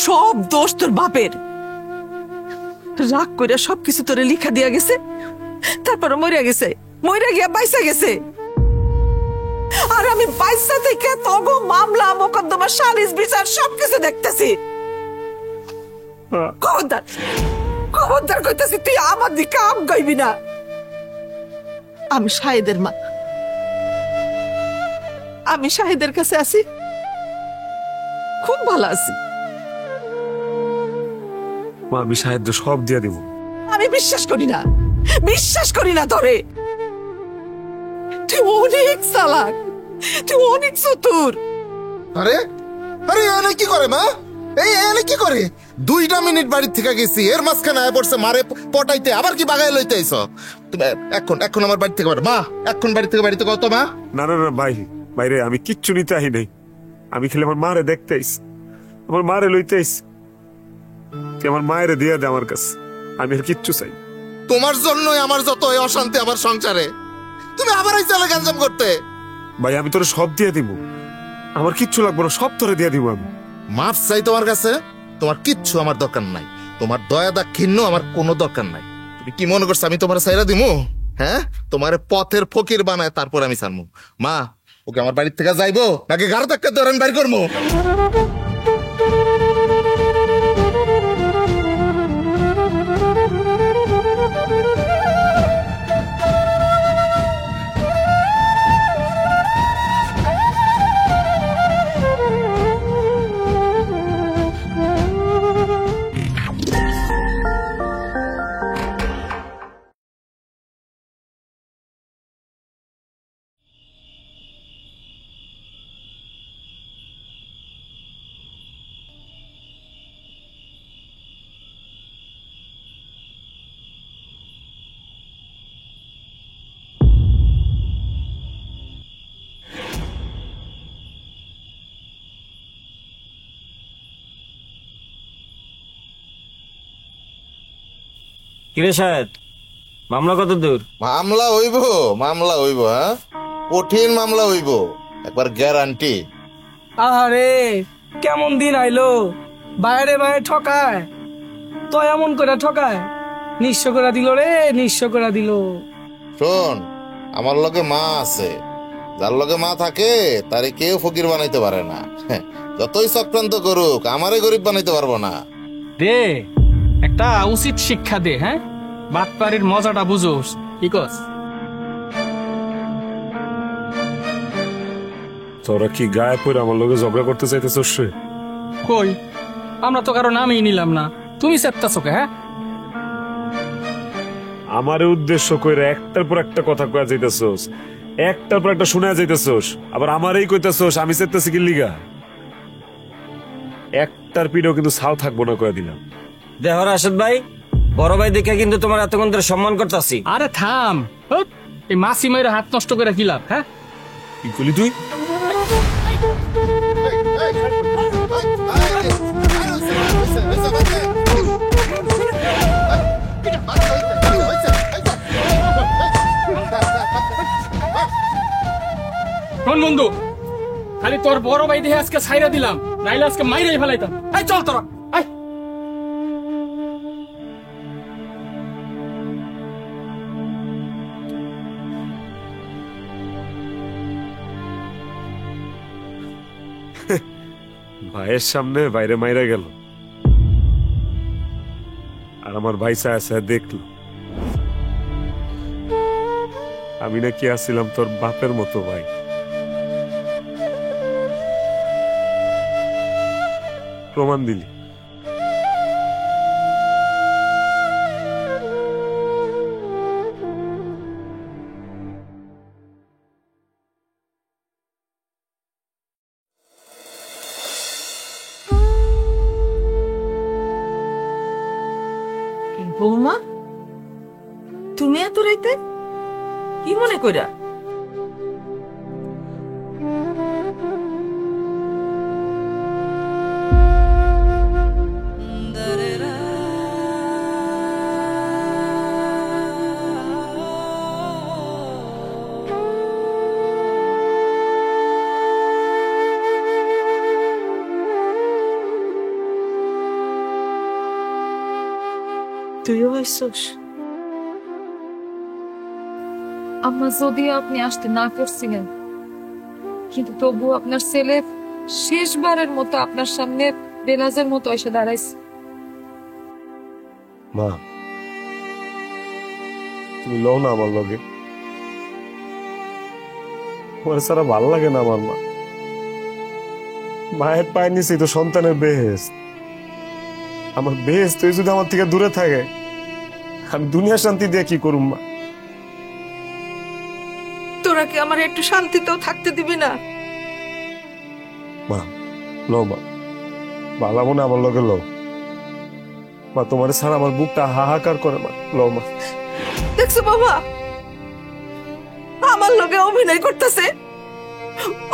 Speaker 4: সব দোষ তোর বাপের। রাগ করে সবকিছু তোরে লিখা দিয়া গেছে, তারপর মরিয়া গেছে, মরিয়া গিয়া বাইসা গেছে। আর আমি বাইসা থেকে তগো মামলা মোকদ্দমা সালিশ বিচার সবকিছু দেখতেছি। খবরদার খবরদার কইতাছি, তুই আমার দিকে আম গাইবি না। আমি শাহেদের মা, আমি শাহেদের কাছে আছি, খুব ভালো আছি।
Speaker 5: মা আমি সাহায্য সব দিয়ে দিব।
Speaker 4: আমি বিশ্বাস করি না, বিশ্বাস করি না তোরে। তুই অনেক চালাক, তুই অনেক চতুর।
Speaker 6: আরে আরে এনে কি করে মা? এই এনে কি করে? 2 মিনিট বাড়ির থেকে গেছি, এর মাঝখানে আয় পড়ছে মারে পটাইতে, আবার কি বাগায় লইতে আইছো? তুমি এখন আমার বাড়ি থেকে মা, এখন বাড়ি থেকে বাড়িতে কত মা?
Speaker 5: না না না ভাই, বাইরে আমি কিচ্ছু নিতে আহি নাই। আমি খেলে আমার মারে দেখতে আইছি, আমার মারে লইতে আইছি। তুই আমার মায়েরে দিয়ে দে আমার কাছে, আমি আর কিচ্ছু চাই।
Speaker 6: তোমার জন্যই আমার যত এই অশান্তি আমার সংসারে, তুমি আবার এই চালে গঞ্জাম করতে।
Speaker 5: ভাই আমি তোরে সব দিয়ে দিব, আমার কিচ্ছু লাগবে না, সব তোরে দিয়ে দিব আমি।
Speaker 6: মাফ চাই তোমার কাছে, তোমার কিচ্ছু আমার দরকার নাই, তোমার দয়া দাক্ষিণ্য আমার কোনো দরকার নাই। তুমি কি মনে করছো আমি তোমার সাইরা দিমু? হ্যাঁ, তোমার পথের ফকির বানায় তারপর আমি ছাড়মু। মা, ওকে আমার বাড়ির থেকে যাইবো নাকি গাড়ো ধাক্কা ধরে আমি বাড়ি করবো?
Speaker 7: কিরে সাহেব, মামলা কত দূর?
Speaker 6: মামলা হইব, হ্যাঁ, কঠিন মামলা হইব, একবার গ্যারান্টি।
Speaker 10: আরে কেমন দিন আইলো, বাইরে বাইরে ঠকায় তো এমন করে ঠকায়, নিঃস্ব করে দিল রে, নিঃস্ব করে দিল।
Speaker 6: শোন, আমার লগে মা আছে, যার লগে মা থাকে তারে কেউ ফকির বানাইতে পারে না। যতই চক্রান্ত করুক আমারে গরিব বানাইতে পারবো না।
Speaker 8: দে একটা উচিত শিক্ষা দে, হ্যাঁ, বাটপাড়ির মজাটা বুঝোস কি কস?
Speaker 5: তোরা কি গায়ে পড়ে আমার লোকে ঝগড়া করতে চাইতেছস রে?
Speaker 8: কই, আমরা তো কারো নামই নিলাম না, তুমি চেপ্তাছো কে? হ্যাঁ,
Speaker 5: আমারে উদ্দেশ্য কইরা একটার পর একটা কথা কয়া যাইতেছস, একটার পর একটা শুনে যাইতেছস, আবার আমারই কইতেছস আমি চেতেছি কি লিগা? একটার পিঠেও কিন্তু ছাও থাকবো না কয়া দিলাম।
Speaker 7: দেহ রাশেদ ভাই, বড় ভাই দেখে কিন্তু তোমার এতক্ষণ ধরে সম্মান করতেছি।
Speaker 8: আরে থাম, হট, এই মাসি মাইরা হাত নষ্ট করে কি লাভ? হ্যাঁ,
Speaker 5: কি করলি তুই?
Speaker 8: কোন বন্ধু, খালি তোর বড় ভাই দেখে আজকে ছাইরা দিলাম, নাইলে আজকে মাইরাই ফেলাইতাম। এই চল তোরা, আয়।
Speaker 5: ভাইয়ের সামনে বাইরে মাইরা গেল, আর আমার ভাই চায় দেখলো আমি নাকি আসছিলাম তোর বাপের মতো ভাই। প্রমাণ দিলি।
Speaker 4: বৌমা, তুমি এত রাইতে কি মনে কইরা? তুইও আইসোস?
Speaker 1: আম্মা, যদিও আপনি আসতে না করছিলেন, কিন্তু তবু আপনার ছেলে শেষবারের মতো আপনার সামনে বেলাজের মতো এসে দাঁড়াইছে।
Speaker 5: মা, তুমি লও না আমার লগে, তোমার সারা ভাল লাগে না আমার মা। মায়ের পায়ের নিচে তো সন্তানের বেহেশত, আমার বেহেশত তুই যদি আমার থেকে দূরে থাকে আমি দুনিয়া শান্তি দিয়ে কি করুম মা?
Speaker 3: তোরা কি আমার একটু শান্তিতেও থাকতে দিবি না?
Speaker 5: মা লো, মা ভালো মনে আমার লগে লো। মা তোমার ছাড়া আমার বুকটা হাহাকার করে মা, লও মা।
Speaker 3: দেখছো বাবা আমার লগে অভিনয় করতেছে,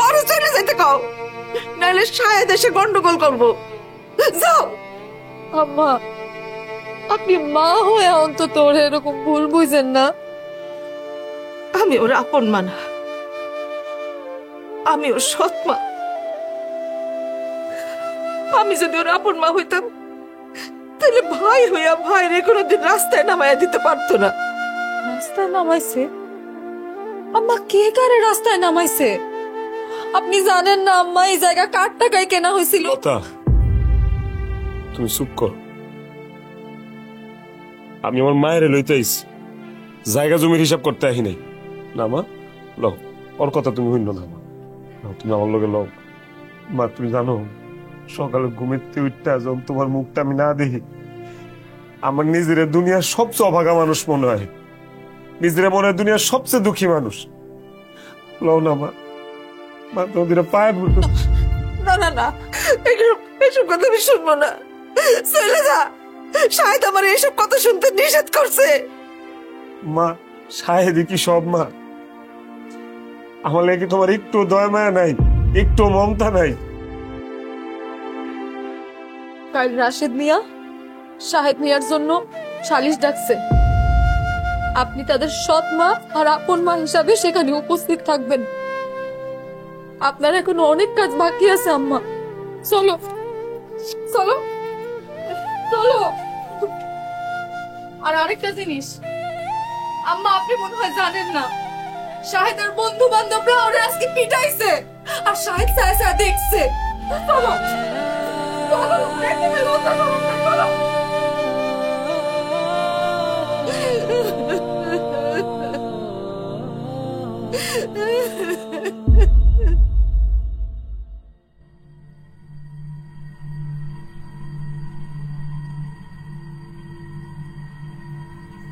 Speaker 3: আরো চলে যাইতে কও, নাহলে শায়দ এসে গন্ডগোল করবো। যাও।
Speaker 1: আম্মা, আপনি মা হয়ে অন্তত ওর এরকম ভুল বুঝেন না।
Speaker 3: আমি ওর আপন মা না, আমি ওর সৎ মা। আমি যদি ওর আপন মা হইতাম তাহলে ভাই হইয়া ভাইরে কোনোদিন রাস্তায় নামাইয়া দিতে পারতো না।
Speaker 1: রাস্তায় নামাইছে? আম্মা, কে কারে রাস্তায় নামাইছে? আপনি জানেন না আম্মা এই জায়গা কার টাকায় কেনা হয়েছিল?
Speaker 5: লতা, তুমি চুপ কর। আমি আমার মায়ের লইতে আইছি, জায়গা জমির হিসাব করতে আহি নাই। না মা, লও, ওর কথা তুমি হইল না মা, লও, তুমি আমার লগে লও। মা তুমি জানো, সকালে ঘুমেতে উঠতে যখন তোমার মুখটা আমি না দেখি, আমার নিজের দুনিয়ার সবচেয়ে অভাগা মানুষ মনে হয়, নিজের মনে হয় দুনিয়ার সবচেয়ে দুঃখী মানুষ। লও না মা, মা তোমাদের পায়ে পড়তো।
Speaker 3: না না না, এসব কথা আমি শুনবো না, চলে যা। শায়দ আমার এসব কথা শুনতে নিষেধ করছে।
Speaker 5: মা, শাহেদি কি সব মা? আমার লাগে তোমার একটু দয়া মায়া নাই, একটু মমতা নাই?
Speaker 1: কাল রাশেদ মিয়া শাহেদ মিয়ার জন্য সালিশ ডাকছে। আপনি তাদের সৎ মা আর আপন মা হিসাবে সেখানে উপস্থিত থাকবেন। আপনার এখন অনেক কাজ বাকি আছে আম্মা, চলো চলো চলো। আর আরেকটা জিনিস আম্মা, আপনি মনে হয় জানেন না, শাহেদের বন্ধু বান্ধবরা ওরা আজকে পিটাইছে, আর শাহেদ সায়া দেখছে। চলো চলো, দেখতে পেলো, চলো, চলো।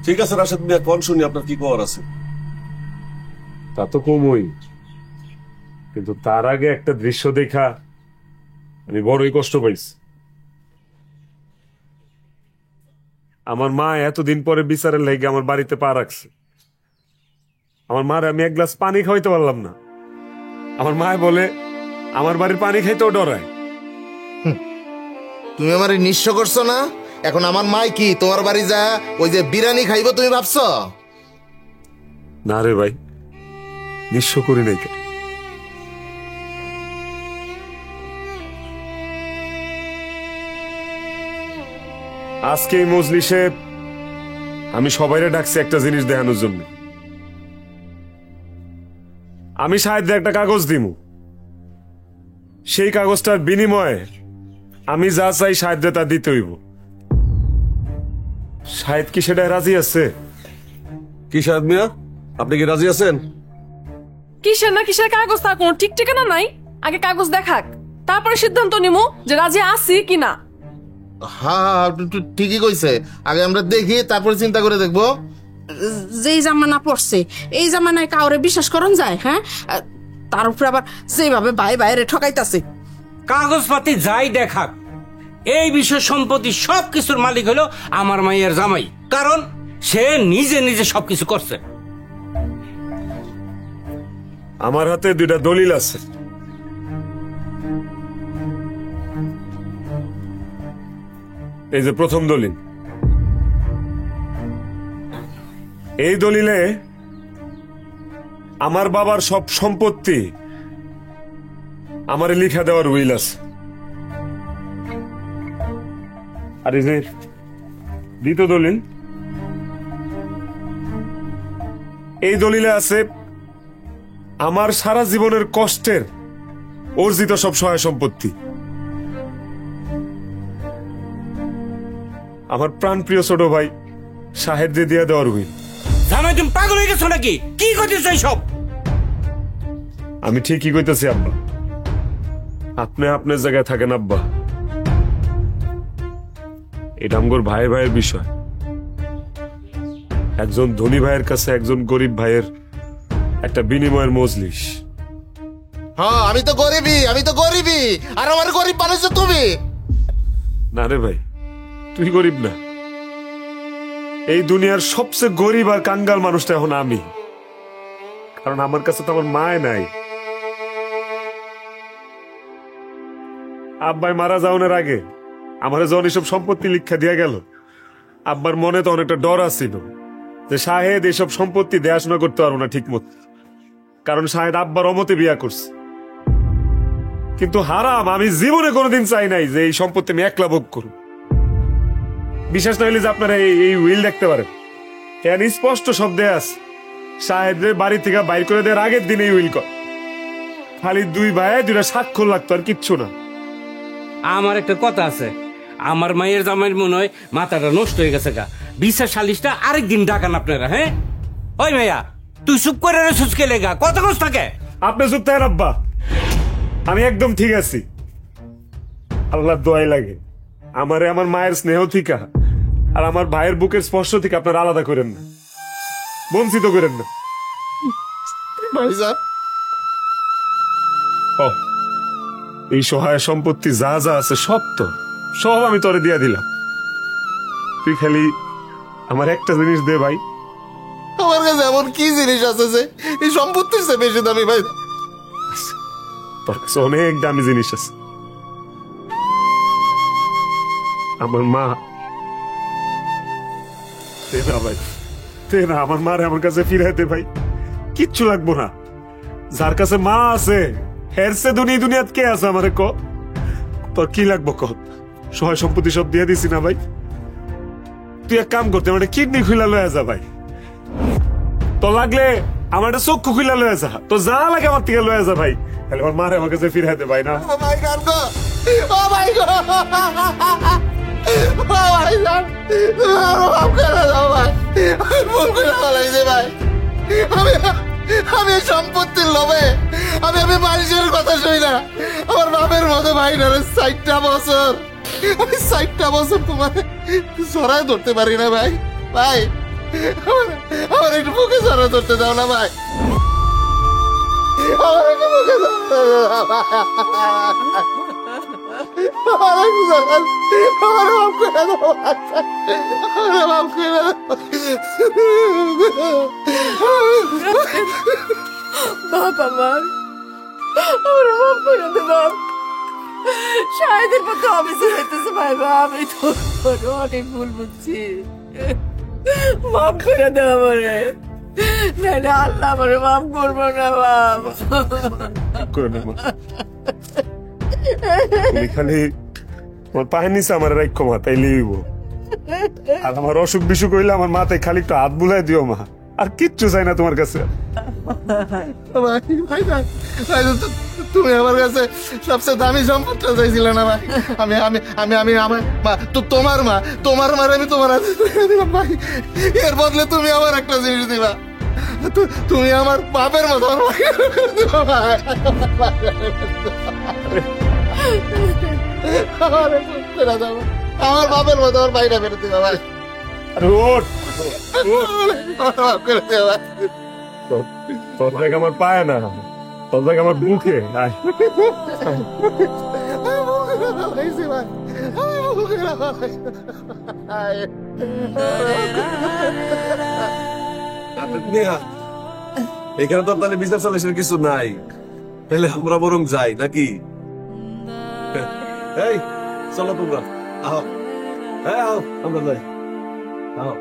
Speaker 11: ঠিক আছে রাশেদ মিয়া, কোন শুনি আপনার কি করার আছে?
Speaker 5: তা তো কমই, কিন্তু তার আগে একটা দৃশ্য দেখা আমি বড়ই কষ্ট পাইছি। আমার মা এতদিন পরে বিচারের লেগে আমার বাড়িতে পা রাখছে। আমার মার আমি এক গ্লাস পানি খাওয়াইতে পারলাম না। আমার মা বলে আমার বাড়ির পানি খাইতেও ডরায়।
Speaker 6: তুমি আমার নিঃস্ব করছো না? এখন আমার মাই কি তোমার বাড়ি যা ওই যে বিরিয়ানি খাইবো তুমি ভাবছো?
Speaker 5: না রে ভাই, নিঃস্ব করি নাই। আজকে এই মজলিসে আমি সবাইরে ডাকছি একটা জিনিস দেখানোর জন্য। আমি শাহেদে একটা কাগজ দিমু, সেই কাগজটার বিনিময়ে আমি যা চাই শাহেদে তা দিতে হইব। শাহেদ কি সেটা রাজি আছে?
Speaker 11: কি শাহেদ মিয়া, আপনি কি রাজি আছেন?
Speaker 2: কিসের না কিসের কাগজ, তার কোনো ঠিক ঠিকানা নাই। আগে কাগজ দেখাক, তারপরে সিদ্ধান্ত নিমু যে রাজি আছি কিনা।
Speaker 6: হ্যাঁ, ঠিকই কইছে। আগে আমরা দেখি, তারপরে চিন্তা করে দেখবো।
Speaker 3: যেই জামানা পড়ছে এই জামানায় কাউরে বিশ্বাস করন যায়? হ্যাঁ, তার উপরে আবার যেভাবে ভাই বাইরে ঠকাইতাছে।
Speaker 9: কাগজপাতি যাই দেখাক, এই বিষয় সম্পত্তি সবকিছুর মালিক হলো আমার মায়ের জামাই, কারণ সে নিজে নিজে সবকিছু করছে।
Speaker 5: আমার হাতে দুইটা দলিল আছে। এই যে প্রথম দলিল, এই দলিলে আমার বাবার সব সম্পত্তি আমারে লিখা দেওয়ার উইল আছে। আর এই যে দ্বিতীয় দলিল, এই দলিলে আছে আমার সারা জীবনের কষ্টের অর্জিত সব সহায় সম্পত্তি, আমার প্রাণপ্রিয় ছোট ভাই শাহেদ দিয়ে দেওয়ার উইল।
Speaker 9: জামাই তুমি পাগল হয়ে গেছো নাকি? কি করতেছ সব?
Speaker 5: আমি ঠিকই কইতেছি আব্বা, আপনি আপনার জায়গায় থাকেন আব্বা। এটা আমগোর ভাই ভাইয়ের বিষয়। একজন ধনী ভাইয়ের কাছে একজন গরিব ভাইয়ের একটা বিনিময়ের মজলিস।
Speaker 6: হ্যাঁ, আমি তো গরিবই, আর আমার গরিব বানাইছো তুমি।
Speaker 5: না রে ভাই, তুই গরিব না, এই দুনিয়ার সবচেয়ে গরিব আর কাঙ্গাল মানুষটা এখন আমি, কারণ আমার কাছে তো আমার মায় নাই। আব্বাই মারা যাওয়ার আগে আমার যখন এসব সম্পত্তি লিখা দিয়া গেল, আব্বার মনে তো অনেকটা ডর আছিল যে শাহেদ এসব সম্পত্তি দেখাশোনা করতে পারবো না ঠিক মতো, কারণ শাহেদ আব্বার অমতে বিয়া করছে। কিন্তু হারাম, আমি জীবনে কোনোদিন চাই নাই যে এই সম্পত্তি আমি একলা ভোগ করব। বিশেষ না হইলে যে আপনারা এই উইল দেখতে পারেন, এখানে স্পষ্ট শব্দে আছে শাহেদের বাড়ি থেকে বাইর করে দেওয়ার আগের দিন এই উইল কর। খালি দুই ভাই দুইটা স্বাক্ষর লাগতো, আর কিচ্ছু না।
Speaker 9: আমার একটা কথা আছে, আমার মায়ের জামাইয়ের মনে হয় মাথাটা নষ্ট হয়ে গেছে গা। বিচার সালিশটা আরেকদিন ডাকান আপনারা। হ্যাঁ ওই মাইয়া, তুই চুপ করে সুচকে লেগা, কত কষ্ট থাকে।
Speaker 5: আপনি চুপ থাকেন আব্বা, আমি একদম ঠিক আছি। আল্লাহর দোয়াই লাগে আমারে আমার মায়ের স্নেহ থেকে আর আমার ভাইয়ের বুকের স্পর্শ থেকে আপনারা আলাদা করেন না, বঞ্চিত করেন না।
Speaker 6: ভাইজান
Speaker 5: এই সহায় সম্পত্তি যা যা আছে সব তো সব আমি তোরে দিয়া দিলাম। তুই খালি আমার একটা জিনিস দে ভাই।
Speaker 6: আমার কাছে এমন কি জিনিস আছে যে এই সম্পত্তির চেয়ে বেশি দামি ভাই?
Speaker 5: তোর কাছে অনেক দামি জিনিস আছে। আমার মা, দে না ভাই, দে না, আমার মারে আমার কাছে ফিরাই দে ভাই। কিচ্ছু লাগবো না, যার কাছে মা আছে হেরসে দুনিয়াত কে আছে আমারে ক? তোর কি লাগবো ক? সহায় সম্পত্তি সব দিয়ে দিছি না ভাই। তুই এক কাম করতে আমার কিডনি খুলা লয়ে যা ভাই, তো লাগলে আমার একটা চক্ষু খুলা লয়ে যা, তো যা লাগে আমার থেকে লয়ে যা ভাই। তাহলে আমার মারে আমার কাছে ফিরাই দে ভাই। না
Speaker 6: ভাই গান গো, ও ভাই গো, ও ভাই জান, তুমি আরো ভাব করে দাও ভাই, আমি ভুল করে ফেলাইছি ভাই। আমি সম্পত্তির লোভে আমি মানুষের কথা শুই না। আমার বাপের মতো ভাই না, 60টা বছর আমি 60টা বছর তোমার জড়ায় ধরতে পারি না ভাই। ভাই আমার একটু বুকে জড়া ধরতে দাও না ভাই, আমার একটু বুকে
Speaker 1: বাপ আমার মাফ করে দে বাপ। শাহেদের মতো অফিসে হইতেছে ভাই বাপ, আমি তো অনেক ভুল বুঝছি, মাফ করে দে আমারে। না আল্লাহ আমারে মাফ করবো না বাপ।
Speaker 5: তুমি খালি তোমার পায়ের নিচে আমার রাখো মা, তাই লিব। আর আমার অসুখ বিসুখ হইলে আমার মাথায় খালি একটু হাত বুলাই দিও মা, আর কিচ্ছু চাই না তোমার কাছে।
Speaker 6: তুমি আমার কাছে সবচেয়ে দামি সম্পদটা চাইছিলে না ভাই। আমি আমি আমি আমি আমার মা তো তোমার মার আমি তোমার হাতে দিলাম ভাই। এর বদলে তুমি আমার একটা জিনিস দিবা, তুমি আমার বাপের মতো আমার আমার বাপের মতো আমার বাইরে ফেরত দিবা ভাই।
Speaker 5: তোর জায়গা আমার পায় না, তোর জায়গা আমার বুকে।
Speaker 11: এখানে তো তাহলে বিচার সালিশের কিছু নাই, তাহলে আমরা বরং যাই নাকি? এই চলো তোমরা, আহ হ্যাঁ আহ আমরা যাই, আহ